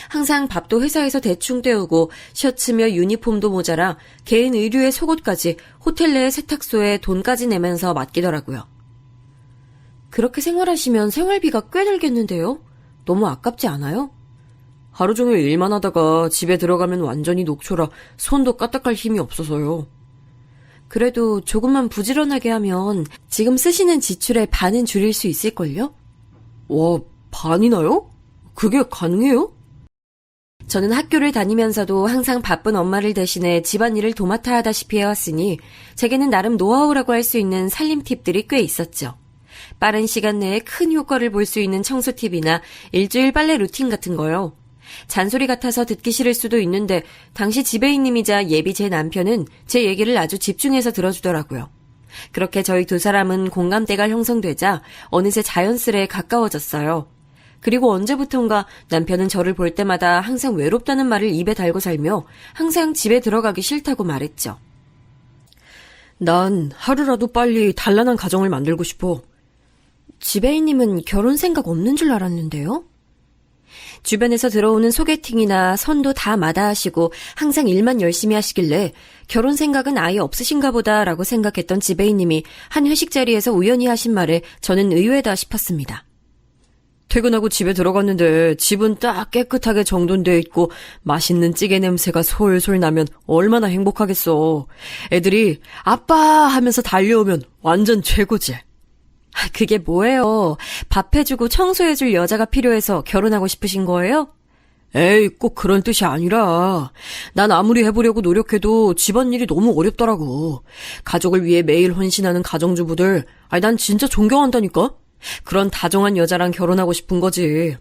B: 항상 밥도 회사에서 대충 때우고 셔츠며 유니폼도 모자라 개인 의류에 속옷까지 호텔 내 세탁소에 돈까지 내면서 맡기더라고요. 그렇게 생활하시면 생활비가 꽤 들겠는데요? 너무 아깝지 않아요? 하루 종일 일만 하다가 집에 들어가면 완전히 녹초라 손도 까딱할 힘이 없어서요. 그래도 조금만 부지런하게 하면 지금 쓰시는 지출의 반은 줄일 수 있을걸요? 와, 반이나요? 그게 가능해요? 저는 학교를 다니면서도 항상 바쁜 엄마를 대신해 집안일을 도맡아 하다시피 해왔으니 제게는 나름 노하우라고 할 수 있는 살림 팁들이 꽤 있었죠. 빠른 시간 내에 큰 효과를 볼 수 있는 청소 팁이나 일주일 빨래 루틴 같은 거요. 잔소리 같아서 듣기 싫을 수도 있는데 당시 지배인님이자 예비 제 남편은 제 얘기를 아주 집중해서 들어주더라고요. 그렇게 저희 두 사람은 공감대가 형성되자 어느새 자연스레 가까워졌어요. 그리고 언제부턴가 남편은 저를 볼 때마다 항상 외롭다는 말을 입에 달고 살며 항상 집에 들어가기 싫다고 말했죠. 난 하루라도 빨리 단란한 가정을 만들고 싶어. 지배인님은 결혼 생각 없는 줄 알았는데요? 주변에서 들어오는 소개팅이나 선도 다 마다하시고 항상 일만 열심히 하시길래 결혼 생각은 아예 없으신가 보다라고 생각했던 지배인님이 한 회식 자리에서 우연히 하신 말에 저는 의외다 싶었습니다. 퇴근하고 집에 들어갔는데 집은 딱 깨끗하게 정돈되어 있고 맛있는 찌개 냄새가 솔솔 나면 얼마나 행복하겠어. 애들이 아빠 하면서 달려오면 완전 최고지. 그게 뭐예요? 밥 해주고 청소해줄 여자가 필요해서 결혼하고 싶으신 거예요? 에이, 꼭 그런 뜻이 아니라 난 아무리 해보려고 노력해도 집안일이 너무 어렵더라고. 가족을 위해 매일 헌신하는 가정주부들, 난 진짜 존경한다니까? 그런 다정한 여자랑 결혼하고 싶은 거지.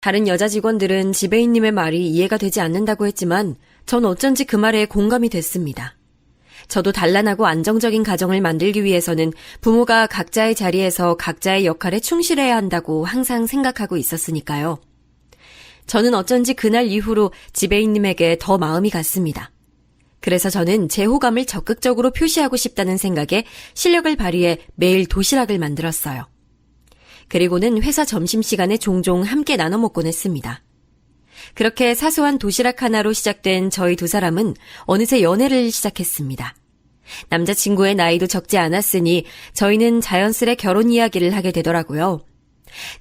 B: 다른 여자 직원들은 지배인님의 말이 이해가 되지 않는다고 했지만 전 어쩐지 그 말에 공감이 됐습니다. 저도 단란하고 안정적인 가정을 만들기 위해서는 부모가 각자의 자리에서 각자의 역할에 충실해야 한다고 항상 생각하고 있었으니까요. 저는 어쩐지 그날 이후로 지배인님에게 더 마음이 갔습니다. 그래서 저는 제 호감을 적극적으로 표시하고 싶다는 생각에 실력을 발휘해 매일 도시락을 만들었어요. 그리고는 회사 점심시간에 종종 함께 나눠 먹곤 했습니다. 그렇게 사소한 도시락 하나로 시작된 저희 두 사람은 어느새 연애를 시작했습니다. 남자친구의 나이도 적지 않았으니 저희는 자연스레 결혼 이야기를 하게 되더라고요.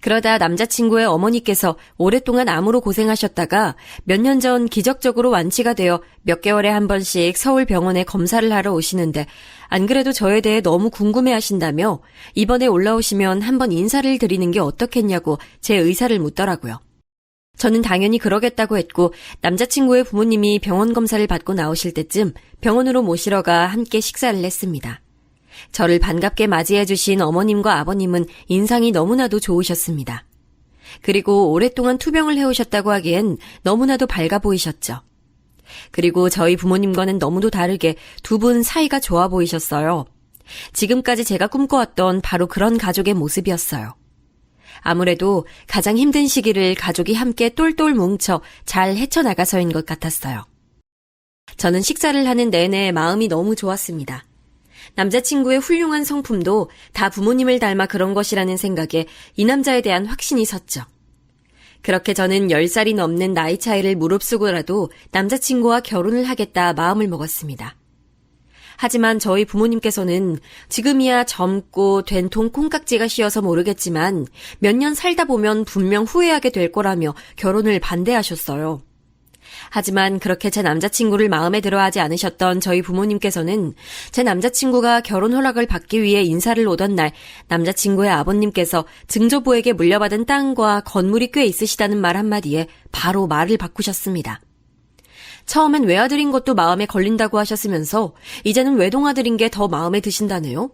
B: 그러다 남자친구의 어머니께서 오랫동안 암으로 고생하셨다가 몇 년 전 기적적으로 완치가 되어 몇 개월에 한 번씩 서울 병원에 검사를 하러 오시는데 안 그래도 저에 대해 너무 궁금해하신다며 이번에 올라오시면 한번 인사를 드리는 게 어떻겠냐고 제 의사를 묻더라고요. 저는 당연히 그러겠다고 했고 남자친구의 부모님이 병원 검사를 받고 나오실 때쯤 병원으로 모시러 가 함께 식사를 했습니다. 저를 반갑게 맞이해 주신 어머님과 아버님은 인상이 너무나도 좋으셨습니다. 그리고 오랫동안 투병을 해오셨다고 하기엔 너무나도 밝아 보이셨죠. 그리고 저희 부모님과는 너무도 다르게 두 분 사이가 좋아 보이셨어요. 지금까지 제가 꿈꿔왔던 바로 그런 가족의 모습이었어요. 아무래도 가장 힘든 시기를 가족이 함께 똘똘 뭉쳐 잘 헤쳐나가서인 것 같았어요. 저는 식사를 하는 내내 마음이 너무 좋았습니다. 남자친구의 훌륭한 성품도 다 부모님을 닮아 그런 것이라는 생각에 이 남자에 대한 확신이 섰죠. 그렇게 저는 10살이 넘는 나이 차이를 무릅쓰고라도 남자친구와 결혼을 하겠다 마음을 먹었습니다. 하지만 저희 부모님께서는 지금이야 젊고 된통 콩깍지가 씌어서 모르겠지만 몇 년 살다 보면 분명 후회하게 될 거라며 결혼을 반대하셨어요. 하지만 그렇게 제 남자친구를 마음에 들어하지 않으셨던 저희 부모님께서는 제 남자친구가 결혼 허락을 받기 위해 인사를 오던 날 남자친구의 아버님께서 증조부에게 물려받은 땅과 건물이 꽤 있으시다는 말 한마디에 바로 말을 바꾸셨습니다. 처음엔 외아들인 것도 마음에 걸린다고 하셨으면서 이제는 외동아들인 게 더 마음에 드신다네요.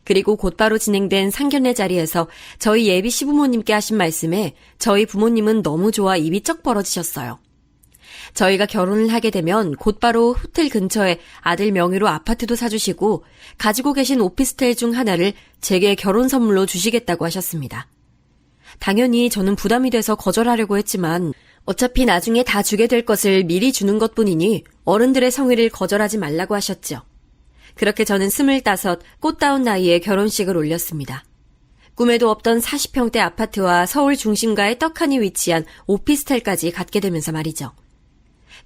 B: 그리고 곧바로 진행된 상견례 자리에서 저희 예비 시부모님께 하신 말씀에 저희 부모님은 너무 좋아 입이 쩍 벌어지셨어요. 저희가 결혼을 하게 되면 곧바로 호텔 근처에 아들 명의로 아파트도 사주시고 가지고 계신 오피스텔 중 하나를 제게 결혼 선물로 주시겠다고 하셨습니다. 당연히 저는 부담이 돼서 거절하려고 했지만 어차피 나중에 다 주게 될 것을 미리 주는 것뿐이니 어른들의 성의를 거절하지 말라고 하셨죠. 그렇게 저는 25, 꽃다운 나이에 결혼식을 올렸습니다. 꿈에도 없던 40평대 아파트와 서울 중심가에 떡하니 위치한 오피스텔까지 갖게 되면서 말이죠.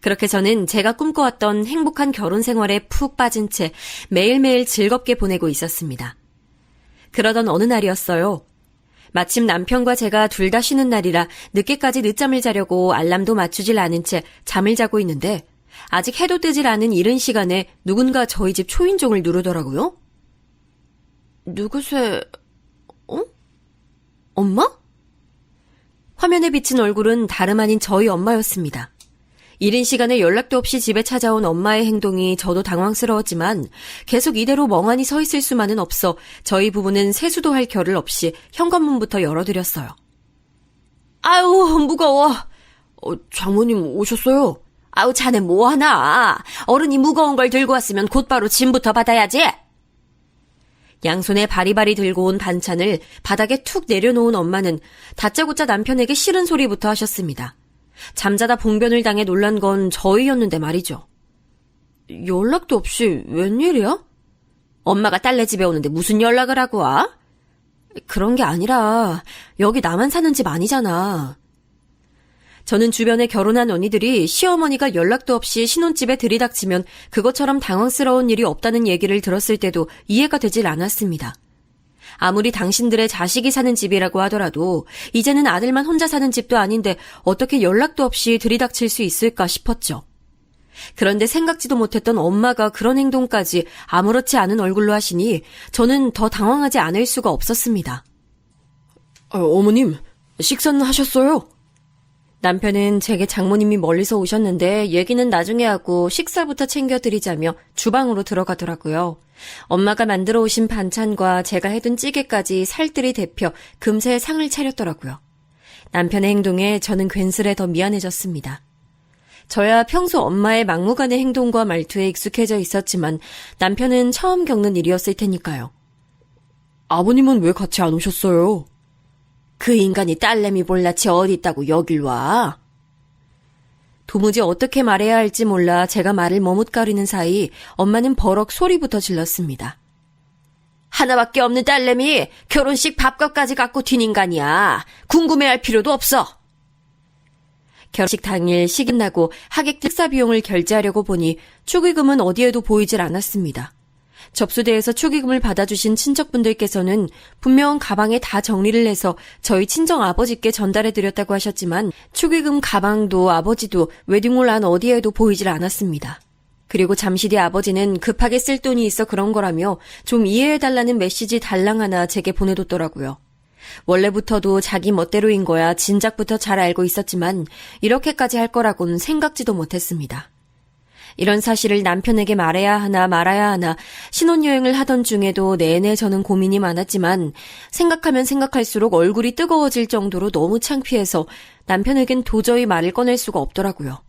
B: 그렇게 저는 제가 꿈꿔왔던 행복한 결혼 생활에 푹 빠진 채 매일매일 즐겁게 보내고 있었습니다. 그러던 어느 날이었어요. 마침 남편과 제가 둘 다 쉬는 날이라 늦게까지 늦잠을 자려고 알람도 맞추질 않은 채 잠을 자고 있는데 아직 해도 뜨질 않은 이른 시간에 누군가 저희 집 초인종을 누르더라고요. 누구세... 엄마? 화면에 비친 얼굴은 다름 아닌 저희 엄마였습니다. 이른 시간에 연락도 없이 집에 찾아온 엄마의 행동이 저도 당황스러웠지만 계속 이대로 멍하니 서 있을 수만은 없어 저희 부부는 세수도 할 겨를 없이 현관문부터 열어드렸어요. 아유, 무거워. 장모님 오셨어요? 아우, 자네 뭐하나? 어른이 무거운 걸 들고 왔으면 곧바로 짐부터 받아야지. 양손에 바리바리 들고 온 반찬을 바닥에 툭 내려놓은 엄마는 다짜고짜 남편에게 싫은 소리부터 하셨습니다. 잠자다 봉변을 당해 놀란 건 저희였는데 말이죠. 연락도 없이 웬일이야? 엄마가 딸네 집에 오는데 무슨 연락을 하고 와? 그런 게 아니라 여기 나만 사는 집 아니잖아. 저는 주변에 결혼한 언니들이 시어머니가 연락도 없이 신혼집에 들이닥치면 그것처럼 당황스러운 일이 없다는 얘기를 들었을 때도 이해가 되질 않았습니다. 아무리 당신들의 자식이 사는 집이라고 하더라도 이제는 아들만 혼자 사는 집도 아닌데 어떻게 연락도 없이 들이닥칠 수 있을까 싶었죠. 그런데 생각지도 못했던 엄마가 그런 행동까지 아무렇지 않은 얼굴로 하시니 저는 더 당황하지 않을 수가 없었습니다. 어머님, 식사는 하셨어요? 남편은 제게 장모님이 멀리서 오셨는데 얘기는 나중에 하고 식사부터 챙겨드리자며 주방으로 들어가더라고요. 엄마가 만들어 오신 반찬과 제가 해둔 찌개까지 살뜰히 데펴 금세 상을 차렸더라고요. 남편의 행동에 저는 괜스레 더 미안해졌습니다. 저야 평소 엄마의 막무가내 행동과 말투에 익숙해져 있었지만 남편은 처음 겪는 일이었을 테니까요. 아버님은 왜 같이 안 오셨어요? 그 인간이 딸내미 볼낯이 어디 있다고 여길 와? 도무지 어떻게 말해야 할지 몰라 제가 말을 머뭇거리는 사이 엄마는 버럭 소리부터 질렀습니다. 하나밖에 없는 딸내미 결혼식 밥값까지 갖고 튄 인간이야. 궁금해할 필요도 없어. 결혼식 당일 식이 나고 하객 식사 비용을 결제하려고 보니 축의금은 어디에도 보이질 않았습니다. 접수대에서 축의금을 받아주신 친척분들께서는 분명 가방에 다 정리를 해서 저희 친정 아버지께 전달해드렸다고 하셨지만 축의금 가방도 아버지도 웨딩홀 안 어디에도 보이질 않았습니다. 그리고 잠시 뒤 아버지는 급하게 쓸 돈이 있어 그런 거라며 좀 이해해달라는 메시지 달랑 하나 제게 보내뒀더라고요. 원래부터도 자기 멋대로인 거야 진작부터 잘 알고 있었지만 이렇게까지 할 거라고는 생각지도 못했습니다. 이런 사실을 남편에게 말해야 하나 말아야 하나 신혼여행을 하던 중에도 내내 저는 고민이 많았지만 생각하면 생각할수록 얼굴이 뜨거워질 정도로 너무 창피해서 남편에겐 도저히 말을 꺼낼 수가 없더라고요.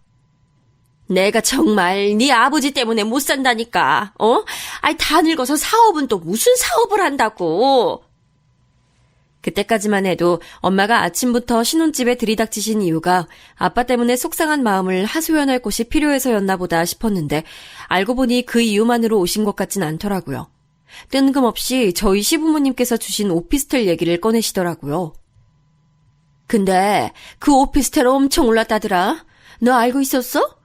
B: 내가 정말 네 아버지 때문에 못 산다니까. 아이 다 늙어서 사업은 또 무슨 사업을 한다고. 그때까지만 해도 엄마가 아침부터 신혼집에 들이닥치신 이유가 아빠 때문에 속상한 마음을 하소연할 곳이 필요해서였나 보다 싶었는데 알고 보니 그 이유만으로 오신 것 같진 않더라고요. 뜬금없이 저희 시부모님께서 주신 오피스텔 얘기를 꺼내시더라고요. 근데 그 오피스텔 엄청 올랐다더라. 너 알고 있었어?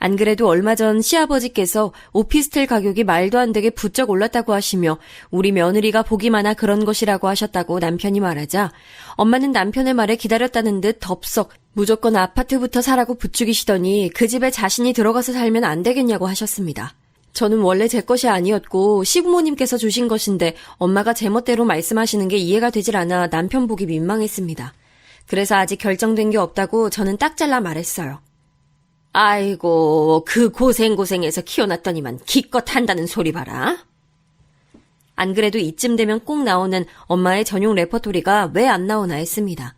B: 안 그래도 얼마 전 시아버지께서 오피스텔 가격이 말도 안 되게 부쩍 올랐다고 하시며 우리 며느리가 복이 많아 그런 것이라고 하셨다고 남편이 말하자 엄마는 남편의 말에 기다렸다는 듯 덥석 무조건 아파트부터 사라고 부추기시더니 그 집에 자신이 들어가서 살면 안 되겠냐고 하셨습니다. 저는 원래 제 것이 아니었고 시부모님께서 주신 것인데 엄마가 제멋대로 말씀하시는 게 이해가 되질 않아 남편 보기 민망했습니다. 그래서 아직 결정된 게 없다고 저는 딱 잘라 말했어요. 아이고, 그 고생해서 키워놨더니만 기껏 한다는 소리 봐라. 안 그래도 이쯤 되면 꼭 나오는 엄마의 전용 레퍼토리가 왜 안 나오나 했습니다.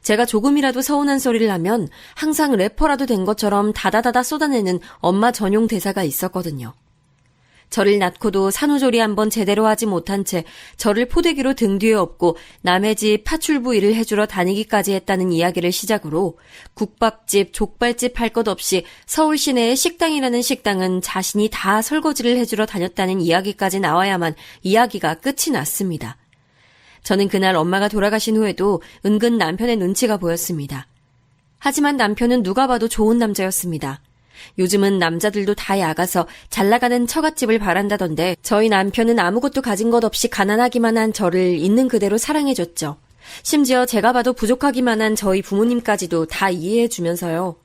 B: 제가 조금이라도 서운한 소리를 하면 항상 래퍼라도 된 것처럼 다다다다 쏟아내는 엄마 전용 대사가 있었거든요. 저를 낳고도 산후조리 한번 제대로 하지 못한 채 저를 포대기로 등 뒤에 업고 남의 집 파출부 일을 해주러 다니기까지 했다는 이야기를 시작으로 국밥집, 족발집 할 것 없이 서울 시내의 식당이라는 식당은 자신이 다 설거지를 해주러 다녔다는 이야기까지 나와야만 이야기가 끝이 났습니다. 저는 그날 엄마가 돌아가신 후에도 은근 남편의 눈치가 보였습니다. 하지만 남편은 누가 봐도 좋은 남자였습니다. 요즘은 남자들도 다 야가서 잘나가는 처갓집을 바란다던데 저희 남편은 아무것도 가진 것 없이 가난하기만 한 저를 있는 그대로 사랑해줬죠. 심지어 제가 봐도 부족하기만 한 저희 부모님까지도 다 이해해주면서요.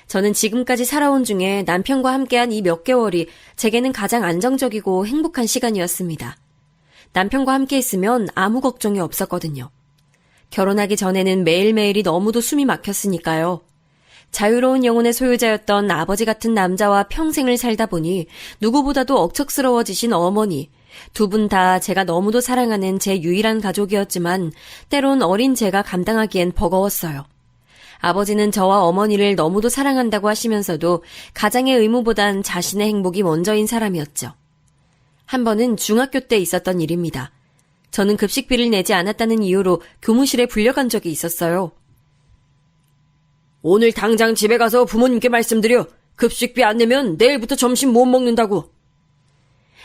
B: 저는 지금까지 살아온 중에 남편과 함께한 이 몇 개월이 제게는 가장 안정적이고 행복한 시간이었습니다. 남편과 함께 있으면 아무 걱정이 없었거든요. 결혼하기 전에는 매일매일이 너무도 숨이 막혔으니까요. 자유로운 영혼의 소유자였던 아버지 같은 남자와 평생을 살다 보니 누구보다도 억척스러워지신 어머니, 두 분 다 제가 너무도 사랑하는 제 유일한 가족이었지만 때론 어린 제가 감당하기엔 버거웠어요. 아버지는 저와 어머니를 너무도 사랑한다고 하시면서도 가장의 의무보단 자신의 행복이 먼저인 사람이었죠. 한 번은 중학교 때 있었던 일입니다. 저는 급식비를 내지 않았다는 이유로 교무실에 불려간 적이 있었어요. 오늘 당장 집에 가서 부모님께 말씀드려. 급식비 안 내면 내일부터 점심 못 먹는다고.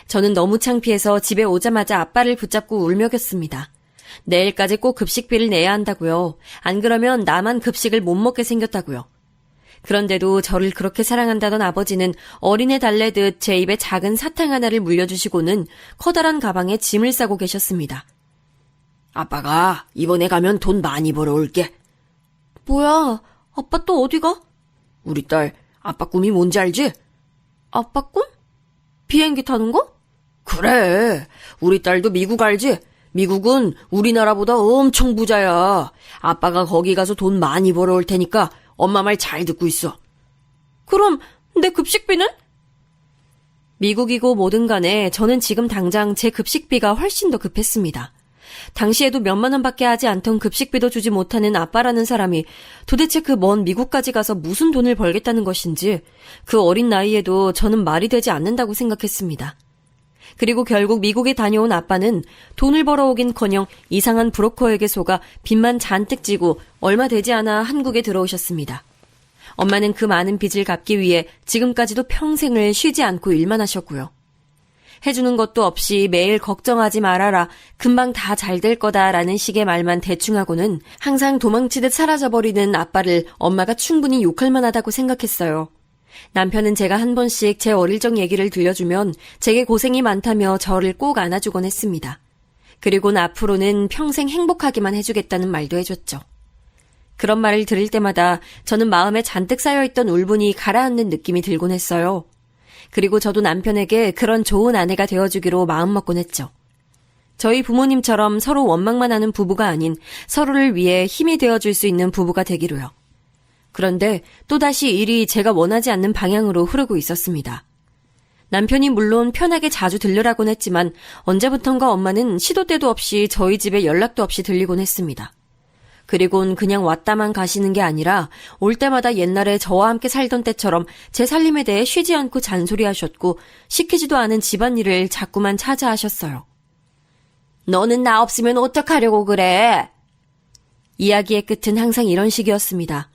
B: 저는 너무 창피해서 집에 오자마자 아빠를 붙잡고 울먹였습니다. 내일까지 꼭 급식비를 내야 한다고요. 안 그러면 나만 급식을 못 먹게 생겼다고요. 그런데도 저를 그렇게 사랑한다던 아버지는 어린애 달래듯 제 입에 작은 사탕 하나를 물려주시고는 커다란 가방에 짐을 싸고 계셨습니다. 아빠가 이번에 가면 돈 많이 벌어올게. 뭐야, 아빠 또 어디 가? 우리 딸 아빠 꿈이 뭔지 알지? 아빠 꿈? 비행기 타는 거? 그래, 우리 딸도 미국 알지? 미국은 우리나라보다 엄청 부자야. 아빠가 거기 가서 돈 많이 벌어올 테니까 엄마 말 잘 듣고 있어. 그럼 내 급식비는? 미국이고 뭐든 간에 저는 지금 당장 제 급식비가 훨씬 더 급했습니다. 당시에도 몇만 원밖에 하지 않던 급식비도 주지 못하는 아빠라는 사람이 도대체 그 먼 미국까지 가서 무슨 돈을 벌겠다는 것인지 그 어린 나이에도 저는 말이 되지 않는다고 생각했습니다. 그리고 결국 미국에 다녀온 아빠는 돈을 벌어오긴커녕 이상한 브로커에게 속아 빚만 잔뜩 지고 얼마 되지 않아 한국에 들어오셨습니다. 엄마는 그 많은 빚을 갚기 위해 지금까지도 평생을 쉬지 않고 일만 하셨고요. 해주는 것도 없이 매일 걱정하지 말아라, 금방 다 잘 될 거다라는 식의 말만 대충 하고는 항상 도망치듯 사라져버리는 아빠를 엄마가 충분히 욕할 만하다고 생각했어요. 남편은 제가 한 번씩 제 어릴 적 얘기를 들려주면 제게 고생이 많다며 저를 꼭 안아주곤 했습니다. 그리고는 앞으로는 평생 행복하기만 해주겠다는 말도 해줬죠. 그런 말을 들을 때마다 저는 마음에 잔뜩 쌓여있던 울분이 가라앉는 느낌이 들곤 했어요. 그리고 저도 남편에게 그런 좋은 아내가 되어주기로 마음먹곤 했죠. 저희 부모님처럼 서로 원망만 하는 부부가 아닌 서로를 위해 힘이 되어줄 수 있는 부부가 되기로요. 그런데 또다시 일이 제가 원하지 않는 방향으로 흐르고 있었습니다. 남편이 물론 편하게 자주 들르라곤 했지만 언제부턴가 엄마는 시도 때도 없이 저희 집에 연락도 없이 들리곤 했습니다. 그리곤 그냥 왔다만 가시는 게 아니라 올 때마다 옛날에 저와 함께 살던 때처럼 제 살림에 대해 쉬지 않고 잔소리하셨고 시키지도 않은 집안일을 자꾸만 찾아하셨어요. 너는 나 없으면 어떡하려고 그래? 이야기의 끝은 항상 이런 식이었습니다.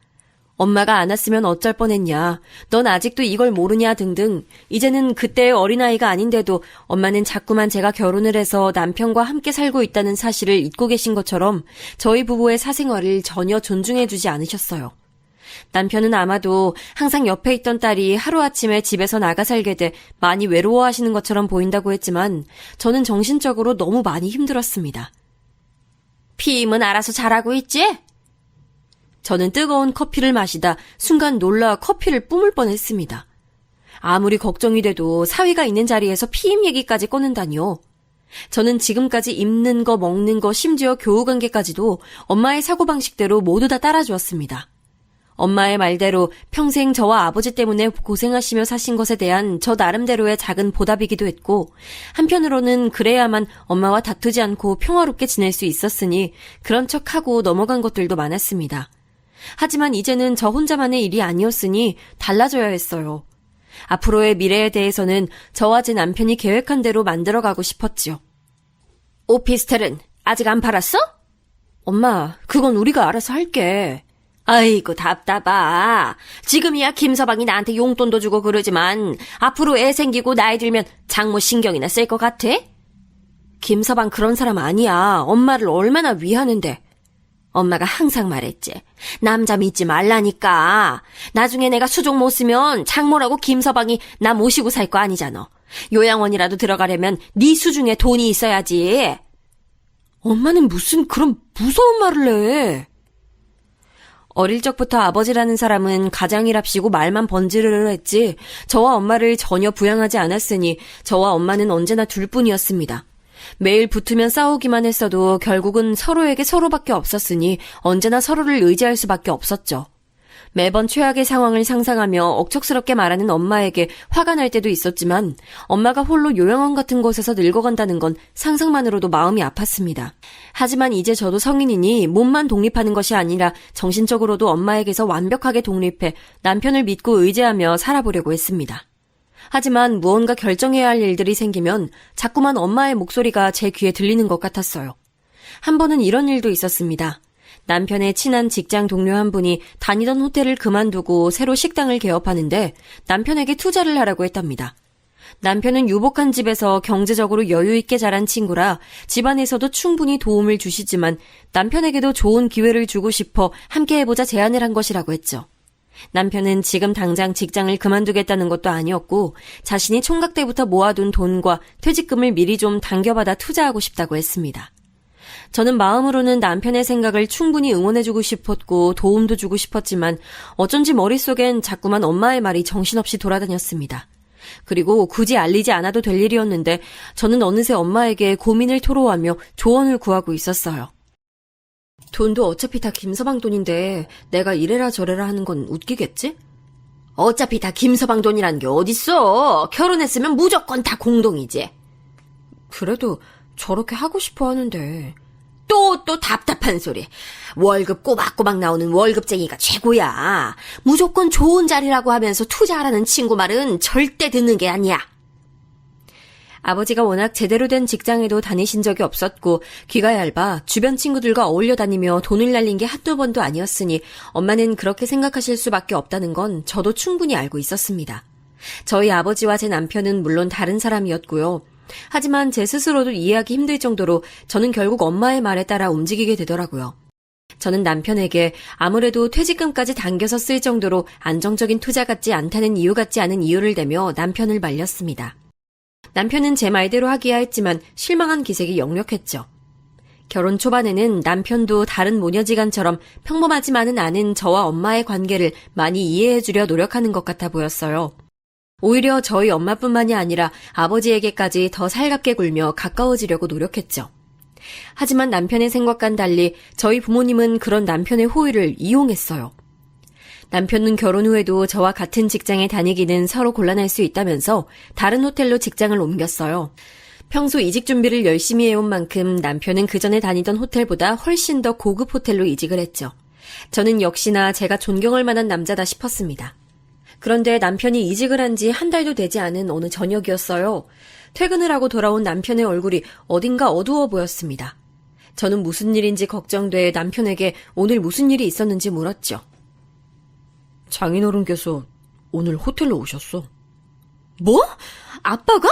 B: 엄마가 안 왔으면 어쩔 뻔했냐, 넌 아직도 이걸 모르냐 등등. 이제는 그때의 어린아이가 아닌데도 엄마는 자꾸만 제가 결혼을 해서 남편과 함께 살고 있다는 사실을 잊고 계신 것처럼 저희 부부의 사생활을 전혀 존중해주지 않으셨어요. 남편은 아마도 항상 옆에 있던 딸이 하루아침에 집에서 나가 살게 돼 많이 외로워하시는 것처럼 보인다고 했지만 저는 정신적으로 너무 많이 힘들었습니다. 피임은 알아서 잘하고 있지? 저는 뜨거운 커피를 마시다 순간 놀라 커피를 뿜을 뻔했습니다. 아무리 걱정이 돼도 사위가 있는 자리에서 피임 얘기까지 꺼낸다니요. 저는 지금까지 입는 거, 먹는 거, 심지어 교우관계까지도 엄마의 사고방식대로 모두 다 따라주었습니다. 엄마의 말대로 평생 저와 아버지 때문에 고생하시며 사신 것에 대한 저 나름대로의 작은 보답이기도 했고, 한편으로는 그래야만 엄마와 다투지 않고 평화롭게 지낼 수 있었으니 그런 척하고 넘어간 것들도 많았습니다. 하지만 이제는 저 혼자만의 일이 아니었으니 달라져야 했어요. 앞으로의 미래에 대해서는 저와 제 남편이 계획한 대로 만들어가고 싶었지요. 오피스텔은 아직 안 팔았어? 엄마, 그건 우리가 알아서 할게. 아이고 답답하. 지금이야 김서방이 나한테 용돈도 주고 그러지만 앞으로 애 생기고 나이 들면 장모 신경이나 쓸 것 같아? 김서방 그런 사람 아니야. 엄마를 얼마나 위하는데. 엄마가 항상 말했지. 남자 믿지 말라니까. 나중에 내가 수종 못 쓰면 장모라고 김서방이 나 모시고 살 거 아니잖아. 요양원이라도 들어가려면 네 수중에 돈이 있어야지. 엄마는 무슨 그런 무서운 말을 해. 어릴 적부터 아버지라는 사람은 가장이랍시고 말만 번지르르 했지 저와 엄마를 전혀 부양하지 않았으니 저와 엄마는 언제나 둘뿐이었습니다. 매일 붙으면 싸우기만 했어도 결국은 서로에게 서로밖에 없었으니 언제나 서로를 의지할 수밖에 없었죠. 매번 최악의 상황을 상상하며 억척스럽게 말하는 엄마에게 화가 날 때도 있었지만 엄마가 홀로 요양원 같은 곳에서 늙어간다는 건 상상만으로도 마음이 아팠습니다. 하지만 이제 저도 성인이니 몸만 독립하는 것이 아니라 정신적으로도 엄마에게서 완벽하게 독립해 남편을 믿고 의지하며 살아보려고 했습니다. 하지만 무언가 결정해야 할 일들이 생기면 자꾸만 엄마의 목소리가 제 귀에 들리는 것 같았어요. 한 번은 이런 일도 있었습니다. 남편의 친한 직장 동료 한 분이 다니던 호텔을 그만두고 새로 식당을 개업하는데 남편에게 투자를 하라고 했답니다. 남편은 유복한 집에서 경제적으로 여유 있게 자란 친구라 집안에서도 충분히 도움을 주시지만 남편에게도 좋은 기회를 주고 싶어 함께 해보자 제안을 한 것이라고 했죠. 남편은 지금 당장 직장을 그만두겠다는 것도 아니었고 자신이 총각 때부터 모아둔 돈과 퇴직금을 미리 좀 당겨받아 투자하고 싶다고 했습니다. 저는 마음으로는 남편의 생각을 충분히 응원해주고 싶었고 도움도 주고 싶었지만 어쩐지 머릿속엔 자꾸만 엄마의 말이 정신없이 돌아다녔습니다. 그리고 굳이 알리지 않아도 될 일이었는데 저는 어느새 엄마에게 고민을 토로하며 조언을 구하고 있었어요. 돈도 어차피 다 김서방 돈인데 내가 이래라 저래라 하는 건 웃기겠지? 어차피 다 김서방 돈이라는 게 어딨어. 결혼했으면 무조건 다 공동이지. 그래도 저렇게 하고 싶어 하는데. 또 답답한 소리. 월급 꼬박꼬박 나오는 월급쟁이가 최고야. 무조건 좋은 자리라고 하면서 투자하라는 친구 말은 절대 듣는 게 아니야. 아버지가 워낙 제대로 된 직장에도 다니신 적이 없었고 귀가 얇아 주변 친구들과 어울려 다니며 돈을 날린 게 한두 번도 아니었으니 엄마는 그렇게 생각하실 수밖에 없다는 건 저도 충분히 알고 있었습니다. 저희 아버지와 제 남편은 물론 다른 사람이었고요. 하지만 제 스스로도 이해하기 힘들 정도로 저는 결국 엄마의 말에 따라 움직이게 되더라고요. 저는 남편에게 아무래도 퇴직금까지 당겨서 쓸 정도로 안정적인 투자 같지 않다는 이유 같지 않은 이유를 대며 남편을 말렸습니다. 남편은 제 말대로 하기야 했지만 실망한 기색이 역력했죠. 결혼 초반에는 남편도 다른 모녀지간처럼 평범하지만은 않은 저와 엄마의 관계를 많이 이해해주려 노력하는 것 같아 보였어요. 오히려 저희 엄마뿐만이 아니라 아버지에게까지 더 살갑게 굴며 가까워지려고 노력했죠. 하지만 남편의 생각과는 달리 저희 부모님은 그런 남편의 호의를 이용했어요. 남편은 결혼 후에도 저와 같은 직장에 다니기는 서로 곤란할 수 있다면서 다른 호텔로 직장을 옮겼어요. 평소 이직 준비를 열심히 해온 만큼 남편은 그전에 다니던 호텔보다 훨씬 더 고급 호텔로 이직을 했죠. 저는 역시나 제가 존경할 만한 남자다 싶었습니다. 그런데 남편이 이직을 한 지 한 달도 되지 않은 어느 저녁이었어요. 퇴근을 하고 돌아온 남편의 얼굴이 어딘가 어두워 보였습니다. 저는 무슨 일인지 걱정돼 남편에게 오늘 무슨 일이 있었는지 물었죠. 장인어른께서 오늘 호텔로 오셨어. 뭐? 아빠가?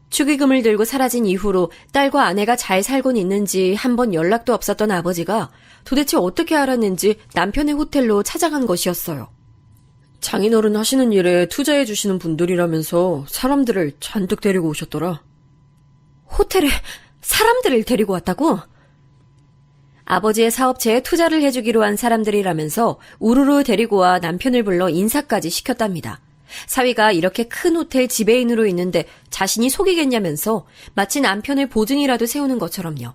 B: 축의금을 들고 사라진 이후로 딸과 아내가 잘 살곤 있는지 한 번 연락도 없었던 아버지가 도대체 어떻게 알았는지 남편의 호텔로 찾아간 것이었어요. 장인어른 하시는 일에 투자해 주시는 분들이라면서 사람들을 잔뜩 데리고 오셨더라. 호텔에 사람들을 데리고 왔다고? 아버지의 사업체에 투자를 해주기로 한 사람들이라면서 우르르 데리고 와 남편을 불러 인사까지 시켰답니다. 사위가 이렇게 큰 호텔 지배인으로 있는데 자신이 속이겠냐면서 마치 남편을 보증이라도 세우는 것처럼요.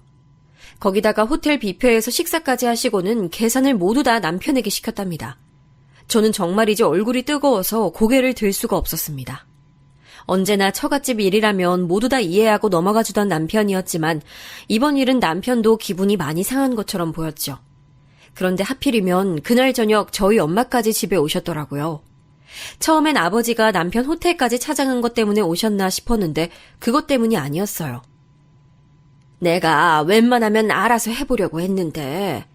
B: 거기다가 호텔 뷔페에서 식사까지 하시고는 계산을 모두 다 남편에게 시켰답니다. 저는 정말이지 얼굴이 뜨거워서 고개를 들 수가 없었습니다. 언제나 처갓집 일이라면 모두 다 이해하고 넘어가주던 남편이었지만 이번 일은 남편도 기분이 많이 상한 것처럼 보였죠. 그런데 하필이면 그날 저녁 저희 엄마까지 집에 오셨더라고요. 처음엔 아버지가 남편 호텔까지 찾아간 것 때문에 오셨나 싶었는데 그것 때문이 아니었어요. 내가 웬만하면 알아서 해보려고 했는데.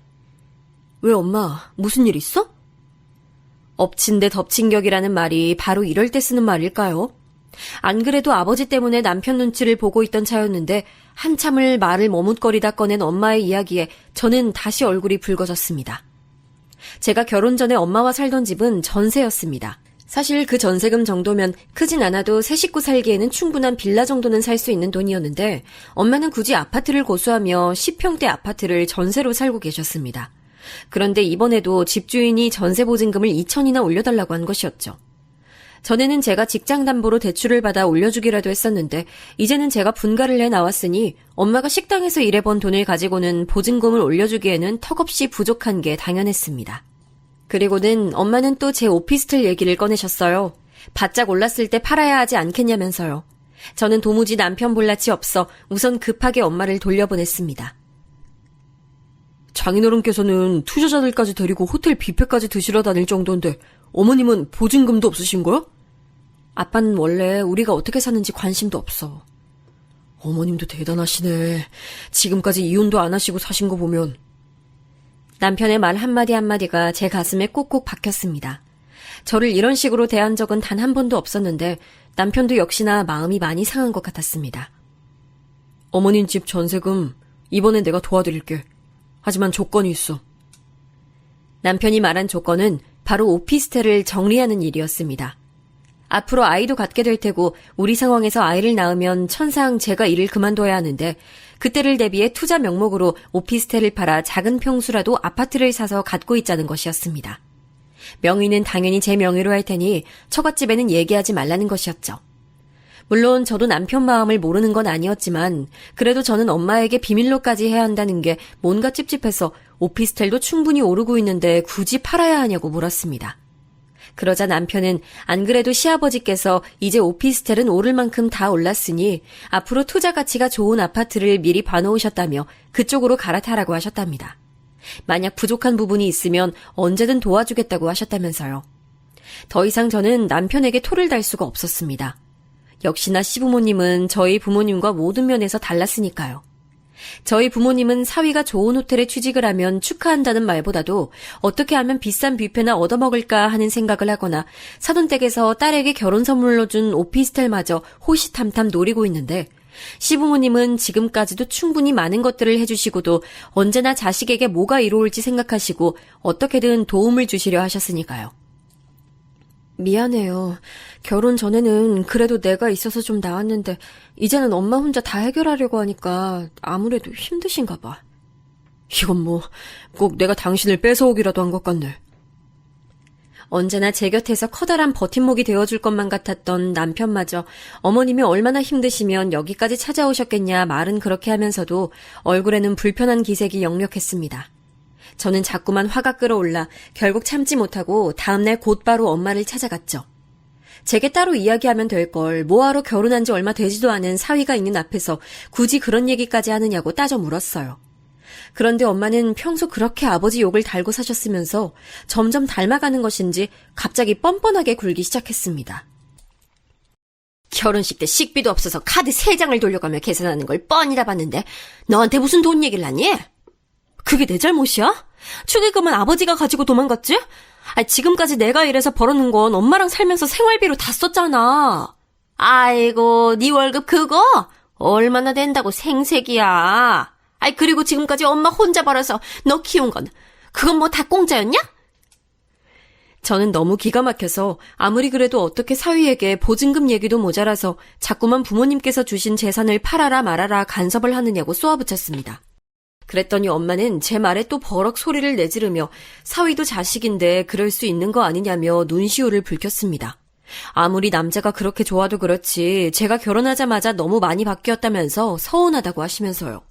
B: 왜 엄마, 무슨 일 있어? 엎친 데 덮친 격이라는 말이 바로 이럴 때 쓰는 말일까요? 안 그래도 아버지 때문에 남편 눈치를 보고 있던 차였는데 한참을 말을 머뭇거리다 꺼낸 엄마의 이야기에 저는 다시 얼굴이 붉어졌습니다. 제가 결혼 전에 엄마와 살던 집은 전세였습니다. 사실 그 전세금 정도면 크진 않아도 세 식구 살기에는 충분한 빌라 정도는 살 수 있는 돈이었는데 엄마는 굳이 아파트를 고수하며 10평대 아파트를 전세로 살고 계셨습니다. 그런데 이번에도 집주인이 전세 보증금을 2천이나 올려달라고 한 것이었죠. 전에는 제가 직장 담보로 대출을 받아 올려주기라도 했었는데 이제는 제가 분가를 해 나왔으니 엄마가 식당에서 일해본 돈을 가지고는 보증금을 올려주기에는 턱없이 부족한 게 당연했습니다. 그리고는 엄마는 또 제 오피스텔 얘기를 꺼내셨어요. 바짝 올랐을 때 팔아야 하지 않겠냐면서요. 저는 도무지 남편 볼 낯이 없어 우선 급하게 엄마를 돌려보냈습니다. 장인어른께서는 투자자들까지 데리고 호텔 뷔페까지 드시러 다닐 정도인데 어머님은 보증금도 없으신 거야? 아빠는 원래 우리가 어떻게 사는지 관심도 없어. 어머님도 대단하시네. 지금까지 이혼도 안 하시고 사신 거 보면. 남편의 말 한마디 한마디가 제 가슴에 꼭꼭 박혔습니다. 저를 이런 식으로 대한 적은 단 한 번도 없었는데 남편도 역시나 마음이 많이 상한 것 같았습니다. 어머님 집 전세금 이번엔 내가 도와드릴게. 하지만 조건이 있어. 남편이 말한 조건은 바로 오피스텔을 정리하는 일이었습니다. 앞으로 아이도 갖게 될 테고 우리 상황에서 아이를 낳으면 천상 제가 일을 그만둬야 하는데 그때를 대비해 투자 명목으로 오피스텔을 팔아 작은 평수라도 아파트를 사서 갖고 있자는 것이었습니다. 명의는 당연히 제 명의로 할 테니 처갓집에는 얘기하지 말라는 것이었죠. 물론 저도 남편 마음을 모르는 건 아니었지만 그래도 저는 엄마에게 비밀로까지 해야 한다는 게 뭔가 찝찝해서 오피스텔도 충분히 오르고 있는데 굳이 팔아야 하냐고 물었습니다. 그러자 남편은 안 그래도 시아버지께서 이제 오피스텔은 오를 만큼 다 올랐으니 앞으로 투자 가치가 좋은 아파트를 미리 봐놓으셨다며 그쪽으로 갈아타라고 하셨답니다. 만약 부족한 부분이 있으면 언제든 도와주겠다고 하셨다면서요. 더 이상 저는 남편에게 토를 달 수가 없었습니다. 역시나 시부모님은 저희 부모님과 모든 면에서 달랐으니까요. 저희 부모님은 사위가 좋은 호텔에 취직을 하면 축하한다는 말보다도 어떻게 하면 비싼 뷔페나 얻어먹을까 하는 생각을 하거나 사돈댁에서 딸에게 결혼 선물로 준 오피스텔마저 호시탐탐 노리고 있는데 시부모님은 지금까지도 충분히 많은 것들을 해주시고도 언제나 자식에게 뭐가 이로울지 생각하시고 어떻게든 도움을 주시려 하셨으니까요. 미안해요. 결혼 전에는 그래도 내가 있어서 좀 나았는데 이제는 엄마 혼자 다 해결하려고 하니까 아무래도 힘드신가 봐. 이건 뭐 꼭 내가 당신을 뺏어오기라도 한 것 같네. 언제나 제 곁에서 커다란 버팀목이 되어줄 것만 같았던 남편마저 어머님이 얼마나 힘드시면 여기까지 찾아오셨겠냐 말은 그렇게 하면서도 얼굴에는 불편한 기색이 역력했습니다. 저는 자꾸만 화가 끌어올라 결국 참지 못하고 다음날 곧바로 엄마를 찾아갔죠. 제게 따로 이야기하면 될 걸 뭐하러 결혼한 지 얼마 되지도 않은 사위가 있는 앞에서 굳이 그런 얘기까지 하느냐고 따져 물었어요. 그런데 엄마는 평소 그렇게 아버지 욕을 달고 사셨으면서 점점 닮아가는 것인지 갑자기 뻔뻔하게 굴기 시작했습니다. 결혼식 때 식비도 없어서 카드 3장을 돌려가며 계산하는 걸 뻔히 다 봤는데 너한테 무슨 돈 얘기를 하니? 그게 내 잘못이야? 축의금은 아버지가 가지고 도망갔지? 지금까지 내가 일해서 벌어놓은 건 엄마랑 살면서 생활비로 다 썼잖아. 아이고, 네 월급 그거? 얼마나 된다고 생색이야. 그리고 지금까지 엄마 혼자 벌어서 너 키운 건 그건 뭐 다 공짜였냐? 저는 너무 기가 막혀서 아무리 그래도 어떻게 사위에게 보증금 얘기도 모자라서 자꾸만 부모님께서 주신 재산을 팔아라 말아라 간섭을 하느냐고 쏘아붙였습니다. 그랬더니 엄마는 제 말에 또 버럭 소리를 내지르며 사위도 자식인데 그럴 수 있는 거 아니냐며 눈시울을 붉혔습니다. 아무리 남자가 그렇게 좋아도 그렇지 제가 결혼하자마자 너무 많이 바뀌었다면서 서운하다고 하시면서요.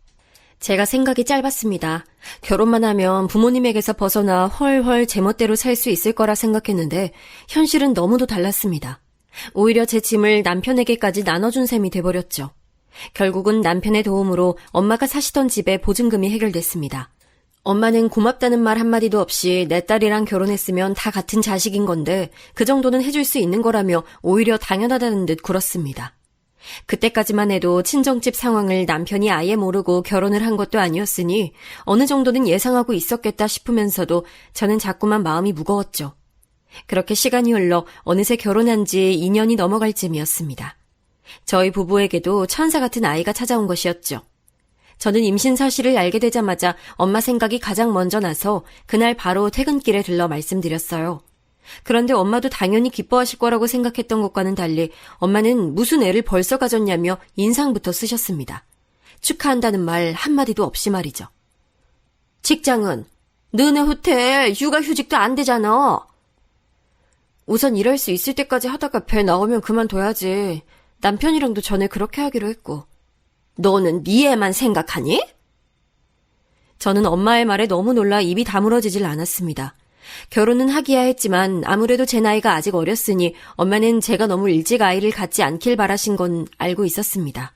B: 제가 생각이 짧았습니다. 결혼만 하면 부모님에게서 벗어나 헐헐 제멋대로 살 수 있을 거라 생각했는데 현실은 너무도 달랐습니다. 오히려 제 짐을 남편에게까지 나눠준 셈이 돼버렸죠. 결국은 남편의 도움으로 엄마가 사시던 집에 보증금이 해결됐습니다. 엄마는 고맙다는 말 한마디도 없이 내 딸이랑 결혼했으면 다 같은 자식인 건데 그 정도는 해줄 수 있는 거라며 오히려 당연하다는 듯 굴었습니다. 그때까지만 해도 친정집 상황을 남편이 아예 모르고 결혼을 한 것도 아니었으니 어느 정도는 예상하고 있었겠다 싶으면서도 저는 자꾸만 마음이 무거웠죠. 그렇게 시간이 흘러 어느새 결혼한 지 2년이 넘어갈 쯤이었습니다. 저희 부부에게도 천사 같은 아이가 찾아온 것이었죠. 저는 임신 사실을 알게 되자마자 엄마 생각이 가장 먼저 나서 그날 바로 퇴근길에 들러 말씀드렸어요. 그런데 엄마도 당연히 기뻐하실 거라고 생각했던 것과는 달리 엄마는 무슨 애를 벌써 가졌냐며 인상부터 쓰셨습니다. 축하한다는 말 한마디도 없이 말이죠. 직장은? 너네 후퇴 육아휴직도 안 되잖아. 우선 일할 수 있을 때까지 하다가 배 나오면 그만둬야지. 남편이랑도 전에 그렇게 하기로 했고. 너는 네 애만 생각하니? 저는 엄마의 말에 너무 놀라 입이 다물어지질 않았습니다. 결혼은 하기야 했지만 아무래도 제 나이가 아직 어렸으니 엄마는 제가 너무 일찍 아이를 갖지 않길 바라신 건 알고 있었습니다.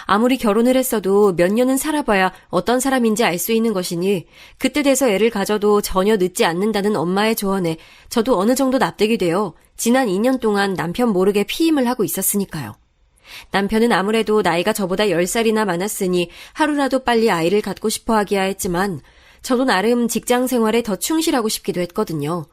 B: 아무리 결혼을 했어도 몇 년은 살아봐야 어떤 사람인지 알 수 있는 것이니 그때 돼서 애를 가져도 전혀 늦지 않는다는 엄마의 조언에 저도 어느 정도 납득이 되어 지난 2년 동안 남편 모르게 피임을 하고 있었으니까요. 남편은 아무래도 나이가 저보다 10살이나 많았으니 하루라도 빨리 아이를 갖고 싶어 하기야 했지만 저도 나름 직장 생활에 더 충실하고 싶기도 했거든요.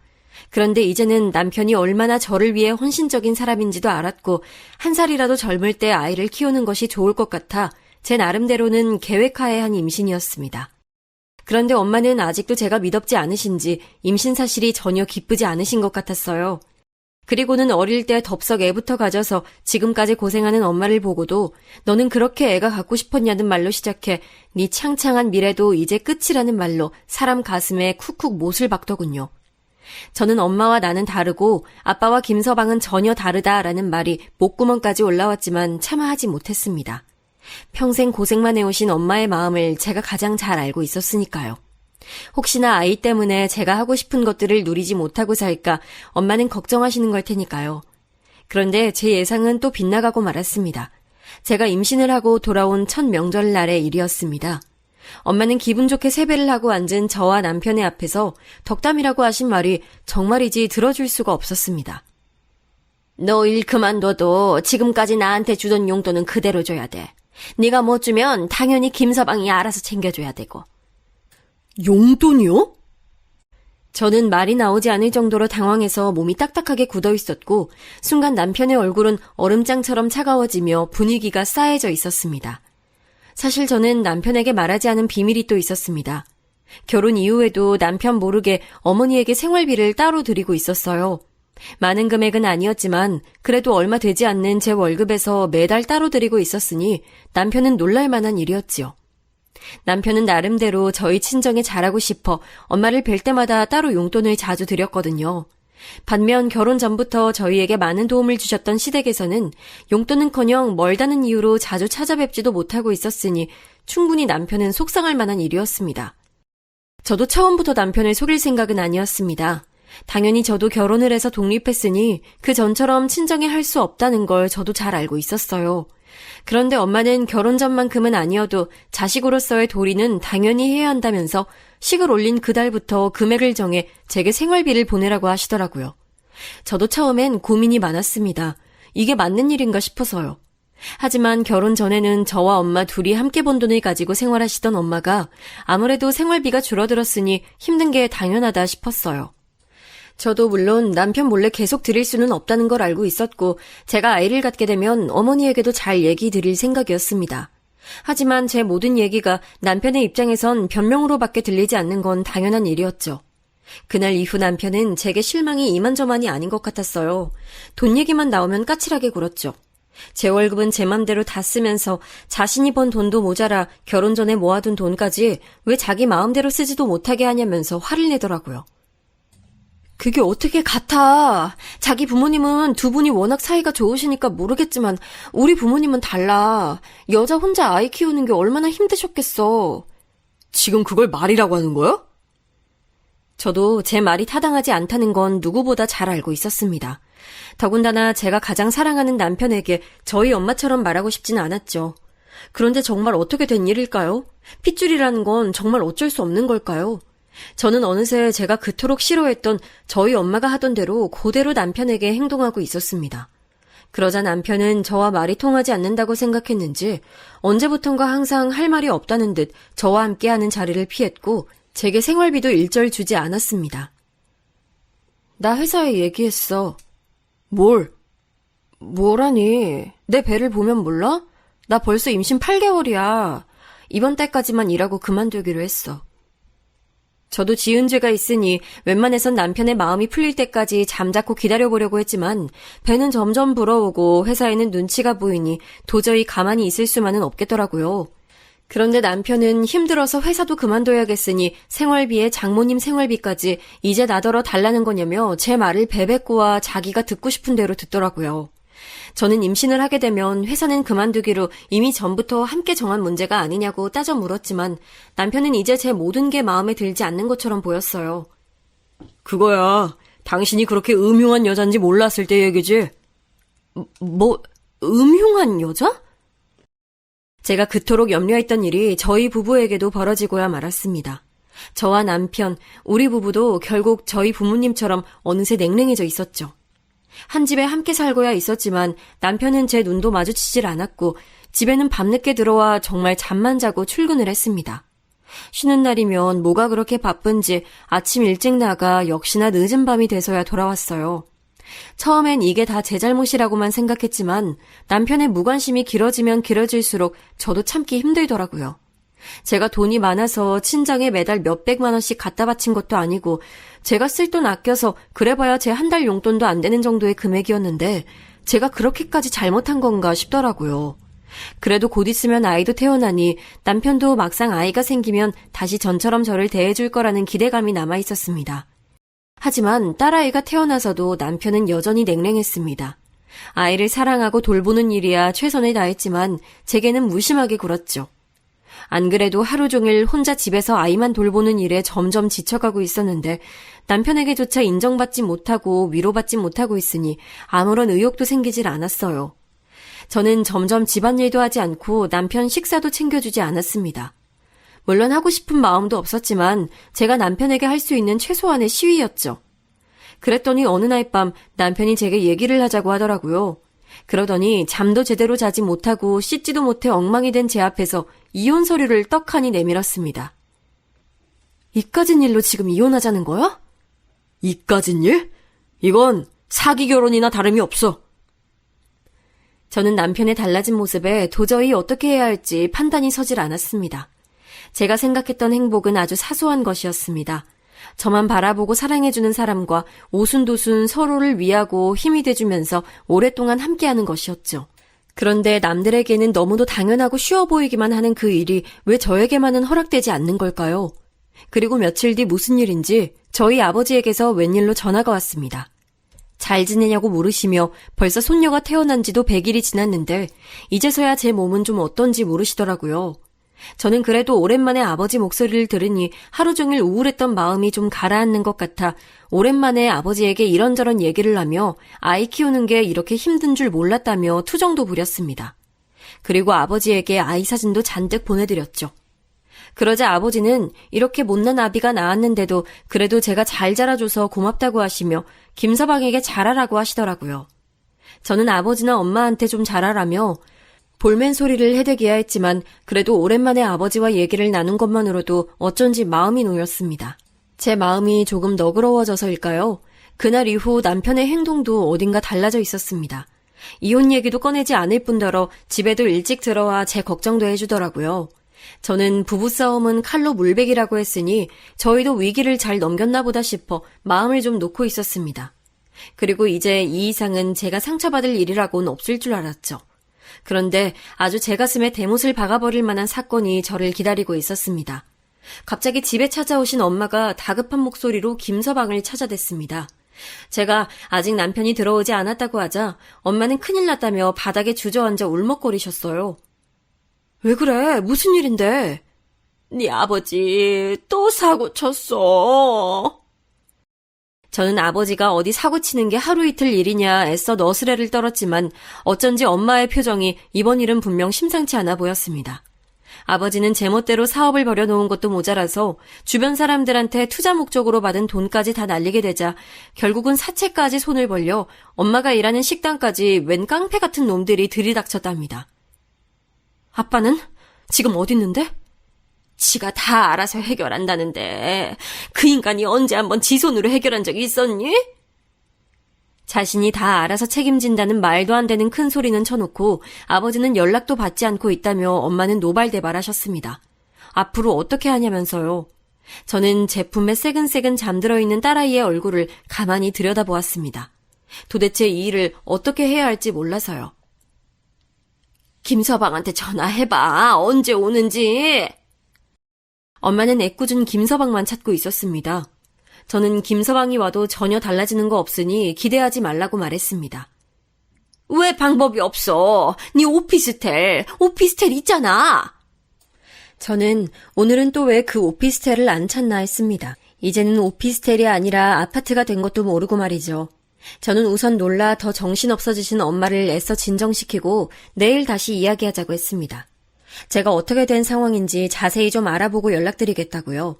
B: 그런데 이제는 남편이 얼마나 저를 위해 헌신적인 사람인지도 알았고 한 살이라도 젊을 때 아이를 키우는 것이 좋을 것 같아 제 나름대로는 계획하에 한 임신이었습니다. 그런데 엄마는 아직도 제가 믿업지 않으신지 임신 사실이 전혀 기쁘지 않으신 것 같았어요. 그리고는 어릴 때 덥석 애부터 가져서 지금까지 고생하는 엄마를 보고도 너는 그렇게 애가 갖고 싶었냐는 말로 시작해 네 창창한 미래도 이제 끝이라는 말로 사람 가슴에 쿡쿡 못을 박더군요. 저는 엄마와 나는 다르고 아빠와 김서방은 전혀 다르다라는 말이 목구멍까지 올라왔지만 차마 하지 못했습니다. 평생 고생만 해오신 엄마의 마음을 제가 가장 잘 알고 있었으니까요. 혹시나 아이 때문에 제가 하고 싶은 것들을 누리지 못하고 살까 엄마는 걱정하시는 걸 테니까요. 그런데 제 예상은 또 빗나가고 말았습니다. 제가 임신을 하고 돌아온 첫 명절날의 일이었습니다. 엄마는 기분 좋게 세배를 하고 앉은 저와 남편의 앞에서 덕담이라고 하신 말이 정말이지 들어줄 수가 없었습니다. 너 일 그만둬도 지금까지 나한테 주던 용돈은 그대로 줘야 돼. 네가 못 주면 당연히 김서방이 알아서 챙겨줘야 되고. 용돈이요? 저는 말이 나오지 않을 정도로 당황해서 몸이 딱딱하게 굳어 있었고 순간 남편의 얼굴은 얼음장처럼 차가워지며 분위기가 싸해져 있었습니다. 사실 저는 남편에게 말하지 않은 비밀이 또 있었습니다. 결혼 이후에도 남편 모르게 어머니에게 생활비를 따로 드리고 있었어요. 많은 금액은 아니었지만 그래도 얼마 되지 않는 제 월급에서 매달 따로 드리고 있었으니 남편은 놀랄 만한 일이었지요. 남편은 나름대로 저희 친정에 잘하고 싶어 엄마를 뵐 때마다 따로 용돈을 자주 드렸거든요. 반면 결혼 전부터 저희에게 많은 도움을 주셨던 시댁에서는 용돈은커녕 멀다는 이유로 자주 찾아뵙지도 못하고 있었으니 충분히 남편은 속상할 만한 일이었습니다. 저도 처음부터 남편을 속일 생각은 아니었습니다. 당연히 저도 결혼을 해서 독립했으니 그 전처럼 친정에 할 수 없다는 걸 저도 잘 알고 있었어요. 그런데 엄마는 결혼 전만큼은 아니어도 자식으로서의 도리는 당연히 해야 한다면서 식을 올린 그달부터 금액을 정해 제게 생활비를 보내라고 하시더라고요. 저도 처음엔 고민이 많았습니다. 이게 맞는 일인가 싶어서요. 하지만 결혼 전에는 저와 엄마 둘이 함께 번 돈을 가지고 생활하시던 엄마가 아무래도 생활비가 줄어들었으니 힘든 게 당연하다 싶었어요. 저도 물론 남편 몰래 계속 드릴 수는 없다는 걸 알고 있었고 제가 아이를 갖게 되면 어머니에게도 잘 얘기 드릴 생각이었습니다. 하지만 제 모든 얘기가 남편의 입장에선 변명으로밖에 들리지 않는 건 당연한 일이었죠. 그날 이후 남편은 제게 실망이 이만저만이 아닌 것 같았어요. 돈 얘기만 나오면 까칠하게 굴었죠. 제 월급은 제 맘대로 다 쓰면서 자신이 번 돈도 모자라 결혼 전에 모아둔 돈까지 왜 자기 마음대로 쓰지도 못하게 하냐면서 화를 내더라고요. 그게 어떻게 같아. 자기 부모님은 두 분이 워낙 사이가 좋으시니까 모르겠지만 우리 부모님은 달라. 여자 혼자 아이 키우는 게 얼마나 힘드셨겠어. 지금 그걸 말이라고 하는 거야? 저도 제 말이 타당하지 않다는 건 누구보다 잘 알고 있었습니다. 더군다나 제가 가장 사랑하는 남편에게 저희 엄마처럼 말하고 싶진 않았죠. 그런데 정말 어떻게 된 일일까요? 핏줄이라는 건 정말 어쩔 수 없는 걸까요? 저는 어느새 제가 그토록 싫어했던 저희 엄마가 하던 대로 그대로 남편에게 행동하고 있었습니다. 그러자 남편은 저와 말이 통하지 않는다고 생각했는지 언제부턴가 항상 할 말이 없다는 듯 저와 함께하는 자리를 피했고 제게 생활비도 일절 주지 않았습니다. 나 회사에 얘기했어. 뭐라니? 내 배를 보면 몰라? 나 벌써 임신 8개월이야. 이번 달까지만 일하고 그만두기로 했어. 저도 지은 죄가 있으니 웬만해선 남편의 마음이 풀릴 때까지 잠자코 기다려보려고 했지만 배는 점점 불어오고 회사에는 눈치가 보이니 도저히 가만히 있을 수만은 없겠더라고요. 그런데 남편은 힘들어서 회사도 그만둬야겠으니 생활비에 장모님 생활비까지 이제 나더러 달라는 거냐며 제 말을 베베꼬아 자기가 듣고 싶은 대로 듣더라고요. 저는 임신을 하게 되면 회사는 그만두기로 이미 전부터 함께 정한 문제가 아니냐고 따져 물었지만 남편은 이제 제 모든 게 마음에 들지 않는 것처럼 보였어요. 그거야. 당신이 그렇게 음흉한 여잔지 몰랐을 때 얘기지. 음흉한 여자? 제가 그토록 염려했던 일이 저희 부부에게도 벌어지고야 말았습니다. 저와 남편, 우리 부부도 결국 저희 부모님처럼 어느새 냉랭해져 있었죠. 한 집에 함께 살고야 있었지만 남편은 제 눈도 마주치질 않았고 집에는 밤늦게 들어와 정말 잠만 자고 출근을 했습니다. 쉬는 날이면 뭐가 그렇게 바쁜지 아침 일찍 나가 역시나 늦은 밤이 돼서야 돌아왔어요. 처음엔 이게 다 제 잘못이라고만 생각했지만 남편의 무관심이 길어지면 길어질수록 저도 참기 힘들더라고요. 제가 돈이 많아서 친정에 매달 몇백만 원씩 갖다 바친 것도 아니고 제가 쓸 돈 아껴서 그래봐야 제 한 달 용돈도 안 되는 정도의 금액이었는데 제가 그렇게까지 잘못한 건가 싶더라고요. 그래도 곧 있으면 아이도 태어나니 남편도 막상 아이가 생기면 다시 전처럼 저를 대해줄 거라는 기대감이 남아있었습니다. 하지만 딸아이가 태어나서도 남편은 여전히 냉랭했습니다. 아이를 사랑하고 돌보는 일이야 최선을 다했지만 제게는 무심하게 굴었죠. 안 그래도 하루 종일 혼자 집에서 아이만 돌보는 일에 점점 지쳐가고 있었는데 남편에게조차 인정받지 못하고 위로받지 못하고 있으니 아무런 의욕도 생기질 않았어요. 저는 점점 집안일도 하지 않고 남편 식사도 챙겨주지 않았습니다. 물론 하고 싶은 마음도 없었지만 제가 남편에게 할 수 있는 최소한의 시위였죠. 그랬더니 어느 날 밤 남편이 제게 얘기를 하자고 하더라고요. 그러더니 잠도 제대로 자지 못하고 씻지도 못해 엉망이 된 제 앞에서 이혼 서류를 떡하니 내밀었습니다. 이까진 일로 지금 이혼하자는 거야? 이까진 일? 이건 사기 결혼이나 다름이 없어. 저는 남편의 달라진 모습에 도저히 어떻게 해야 할지 판단이 서질 않았습니다. 제가 생각했던 행복은 아주 사소한 것이었습니다. 저만 바라보고 사랑해주는 사람과 오순도순 서로를 위하고 힘이 돼주면서 오랫동안 함께하는 것이었죠. 그런데 남들에게는 너무도 당연하고 쉬워 보이기만 하는 그 일이 왜 저에게만은 허락되지 않는 걸까요? 그리고 며칠 뒤 무슨 일인지 저희 아버지에게서 웬일로 전화가 왔습니다. 잘 지내냐고 물으시며 벌써 손녀가 태어난 지도 100일이 지났는데 이제서야 제 몸은 좀 어떤지 물으시더라고요. 저는 그래도 오랜만에 아버지 목소리를 들으니 하루 종일 우울했던 마음이 좀 가라앉는 것 같아 오랜만에 아버지에게 이런저런 얘기를 하며 아이 키우는 게 이렇게 힘든 줄 몰랐다며 투정도 부렸습니다. 그리고 아버지에게 아이 사진도 잔뜩 보내드렸죠. 그러자 아버지는 이렇게 못난 아비가 낳았는데도 그래도 제가 잘 자라줘서 고맙다고 하시며 김서방에게 잘하라고 하시더라고요. 저는 아버지나 엄마한테 좀 잘하라며 볼멘 소리를 해대기야 했지만 그래도 오랜만에 아버지와 얘기를 나눈 것만으로도 어쩐지 마음이 놓였습니다. 제 마음이 조금 너그러워져서일까요? 그날 이후 남편의 행동도 어딘가 달라져 있었습니다. 이혼 얘기도 꺼내지 않을 뿐더러 집에도 일찍 들어와 제 걱정도 해주더라고요. 저는 부부싸움은 칼로 물베기라고 했으니 저희도 위기를 잘 넘겼나 보다 싶어 마음을 좀 놓고 있었습니다. 그리고 이제 이 이상은 제가 상처받을 일이라고는 없을 줄 알았죠. 그런데 아주 제 가슴에 대못을 박아버릴 만한 사건이 저를 기다리고 있었습니다. 갑자기 집에 찾아오신 엄마가 다급한 목소리로 김서방을 찾아댔습니다. 제가 아직 남편이 들어오지 않았다고 하자 엄마는 큰일 났다며 바닥에 주저앉아 울먹거리셨어요. 왜 그래? 무슨 일인데? 네 아버지 또 사고 쳤어. 저는 아버지가 어디 사고 치는 게 하루 이틀 일이냐 애써 너스레를 떨었지만 어쩐지 엄마의 표정이 이번 일은 분명 심상치 않아 보였습니다. 아버지는 제멋대로 사업을 벌여놓은 것도 모자라서 주변 사람들한테 투자 목적으로 받은 돈까지 다 날리게 되자 결국은 사채까지 손을 벌려 엄마가 일하는 식당까지 웬 깡패 같은 놈들이 들이닥쳤답니다. 아빠는 지금 어디 있는데? 지가 다 알아서 해결한다는데 그 인간이 언제 한번 지 손으로 해결한 적이 있었니? 자신이 다 알아서 책임진다는 말도 안 되는 큰 소리는 쳐놓고 아버지는 연락도 받지 않고 있다며 엄마는 노발대발하셨습니다. 앞으로 어떻게 하냐면서요. 저는 제품에 새근새근 잠들어 있는 딸아이의 얼굴을 가만히 들여다보았습니다. 도대체 이 일을 어떻게 해야 할지 몰라서요. 김서방한테 전화해봐. 언제 오는지. 엄마는 애꿎은 김서방만 찾고 있었습니다. 저는 김서방이 와도 전혀 달라지는 거 없으니 기대하지 말라고 말했습니다. 왜 방법이 없어? 네 오피스텔 있잖아. 저는 오늘은 또 왜 그 오피스텔을 안 찾나 했습니다. 이제는 오피스텔이 아니라 아파트가 된 것도 모르고 말이죠. 저는 우선 놀라 더 정신없어지신 엄마를 애써 진정시키고 내일 다시 이야기하자고 했습니다. 제가 어떻게 된 상황인지 자세히 좀 알아보고 연락드리겠다고요.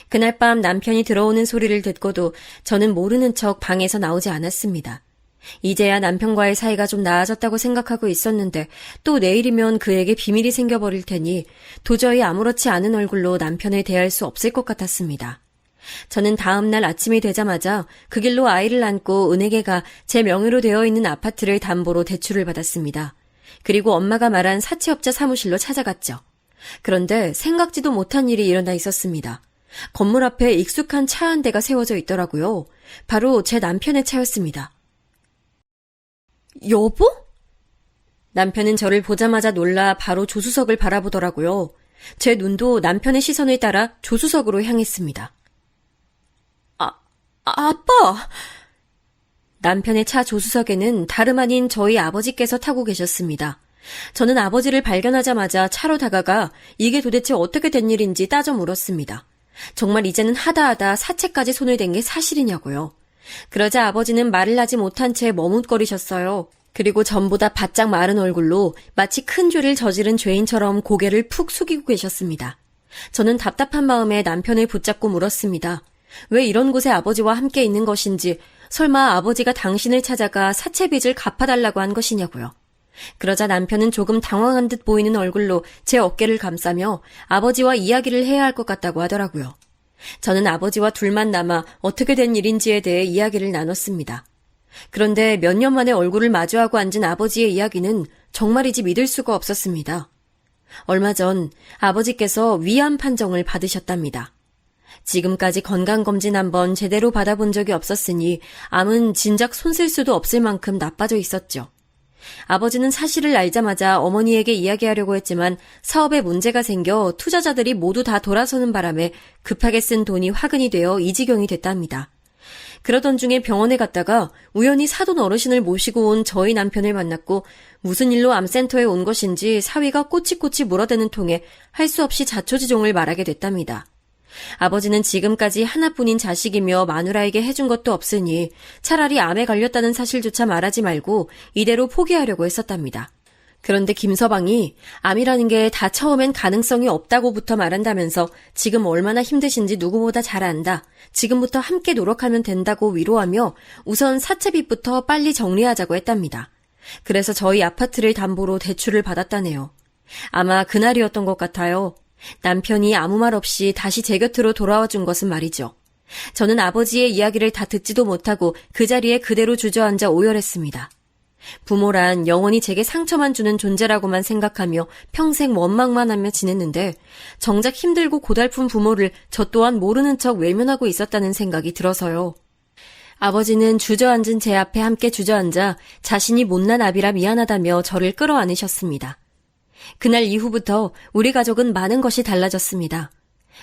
B: 그날 밤 남편이 들어오는 소리를 듣고도 저는 모르는 척 방에서 나오지 않았습니다. 이제야 남편과의 사이가 좀 나아졌다고 생각하고 있었는데 또 내일이면 그에게 비밀이 생겨버릴 테니 도저히 아무렇지 않은 얼굴로 남편을 대할 수 없을 것 같았습니다. 저는 다음 날 아침이 되자마자 그 길로 아이를 안고 은행에 가 제 명의로 되어 있는 아파트를 담보로 대출을 받았습니다. 그리고 엄마가 말한 사채업자 사무실로 찾아갔죠. 그런데 생각지도 못한 일이 일어나 있었습니다. 건물 앞에 익숙한 차 한 대가 세워져 있더라고요. 바로 제 남편의 차였습니다. 여보? 남편은 저를 보자마자 놀라 바로 조수석을 바라보더라고요. 제 눈도 남편의 시선을 따라 조수석으로 향했습니다. 아빠! 남편의 차 조수석에는 다름 아닌 저희 아버지께서 타고 계셨습니다. 저는 아버지를 발견하자마자 차로 다가가 이게 도대체 어떻게 된 일인지 따져 물었습니다. 정말 이제는 하다하다 사채까지 손을 댄 게 사실이냐고요. 그러자 아버지는 말을 하지 못한 채 머뭇거리셨어요. 그리고 전보다 바짝 마른 얼굴로 마치 큰 죄를 저지른 죄인처럼 고개를 푹 숙이고 계셨습니다. 저는 답답한 마음에 남편을 붙잡고 물었습니다. 왜 이런 곳에 아버지와 함께 있는 것인지, 설마 아버지가 당신을 찾아가 사채빚을 갚아달라고 한 것이냐고요. 그러자 남편은 조금 당황한 듯 보이는 얼굴로 제 어깨를 감싸며 아버지와 이야기를 해야 할 것 같다고 하더라고요. 저는 아버지와 둘만 남아 어떻게 된 일인지에 대해 이야기를 나눴습니다. 그런데 몇 년 만에 얼굴을 마주하고 앉은 아버지의 이야기는 정말이지 믿을 수가 없었습니다. 얼마 전 아버지께서 위암 판정을 받으셨답니다. 지금까지 건강검진 한번 제대로 받아본 적이 없었으니 암은 진작 손쓸 수도 없을 만큼 나빠져 있었죠. 아버지는 사실을 알자마자 어머니에게 이야기하려고 했지만 사업에 문제가 생겨 투자자들이 모두 다 돌아서는 바람에 급하게 쓴 돈이 화근이 되어 이 지경이 됐답니다. 그러던 중에 병원에 갔다가 우연히 사돈 어르신을 모시고 온 저희 남편을 만났고 무슨 일로 암센터에 온 것인지 사위가 꼬치꼬치 물어대는 통에 할 수 없이 자초지종을 말하게 됐답니다. 아버지는 지금까지 하나뿐인 자식이며 마누라에게 해준 것도 없으니 차라리 암에 걸렸다는 사실조차 말하지 말고 이대로 포기하려고 했었답니다. 그런데 김서방이 암이라는 게 다 처음엔 가능성이 없다고부터 말한다면서 지금 얼마나 힘드신지 누구보다 잘 안다. 지금부터 함께 노력하면 된다고 위로하며 우선 사채빚부터 빨리 정리하자고 했답니다. 그래서 저희 아파트를 담보로 대출을 받았다네요. 아마 그날이었던 것 같아요. 남편이 아무 말 없이 다시 제 곁으로 돌아와 준 것은 말이죠. 저는 아버지의 이야기를 다 듣지도 못하고 그 자리에 그대로 주저앉아 오열했습니다. 부모란 영원히 제게 상처만 주는 존재라고만 생각하며 평생 원망만 하며 지냈는데 정작 힘들고 고달픈 부모를 저 또한 모르는 척 외면하고 있었다는 생각이 들어서요. 아버지는 주저앉은 제 앞에 함께 주저앉아 자신이 못난 아비라 미안하다며 저를 끌어안으셨습니다. 그날 이후부터 우리 가족은 많은 것이 달라졌습니다.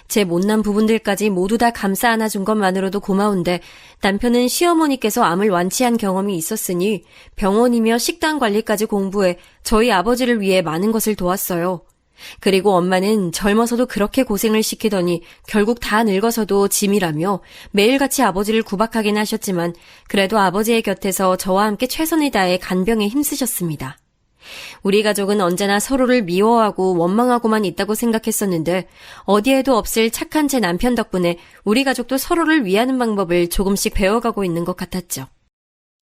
B: 제 못난 부분들까지 모두 다 감싸 안아준 것만으로도 고마운데 남편은 시어머니께서 암을 완치한 경험이 있었으니 병원이며 식당 관리까지 공부해 저희 아버지를 위해 많은 것을 도왔어요. 그리고 엄마는 젊어서도 그렇게 고생을 시키더니 결국 다 늙어서도 짐이라며 매일같이 아버지를 구박하긴 하셨지만 그래도 아버지의 곁에서 저와 함께 최선을 다해 간병에 힘쓰셨습니다. 우리 가족은 언제나 서로를 미워하고 원망하고만 있다고 생각했었는데 어디에도 없을 착한 제 남편 덕분에 우리 가족도 서로를 위하는 방법을 조금씩 배워가고 있는 것 같았죠.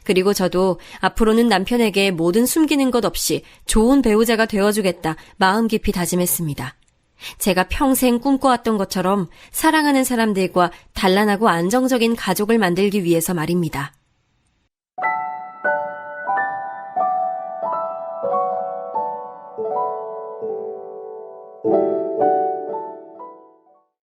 B: 그리고 저도 앞으로는 남편에게 모든 숨기는 것 없이 좋은 배우자가 되어주겠다 마음 깊이 다짐했습니다. 제가 평생 꿈꿔왔던 것처럼 사랑하는 사람들과 단란하고 안정적인 가족을 만들기 위해서 말입니다.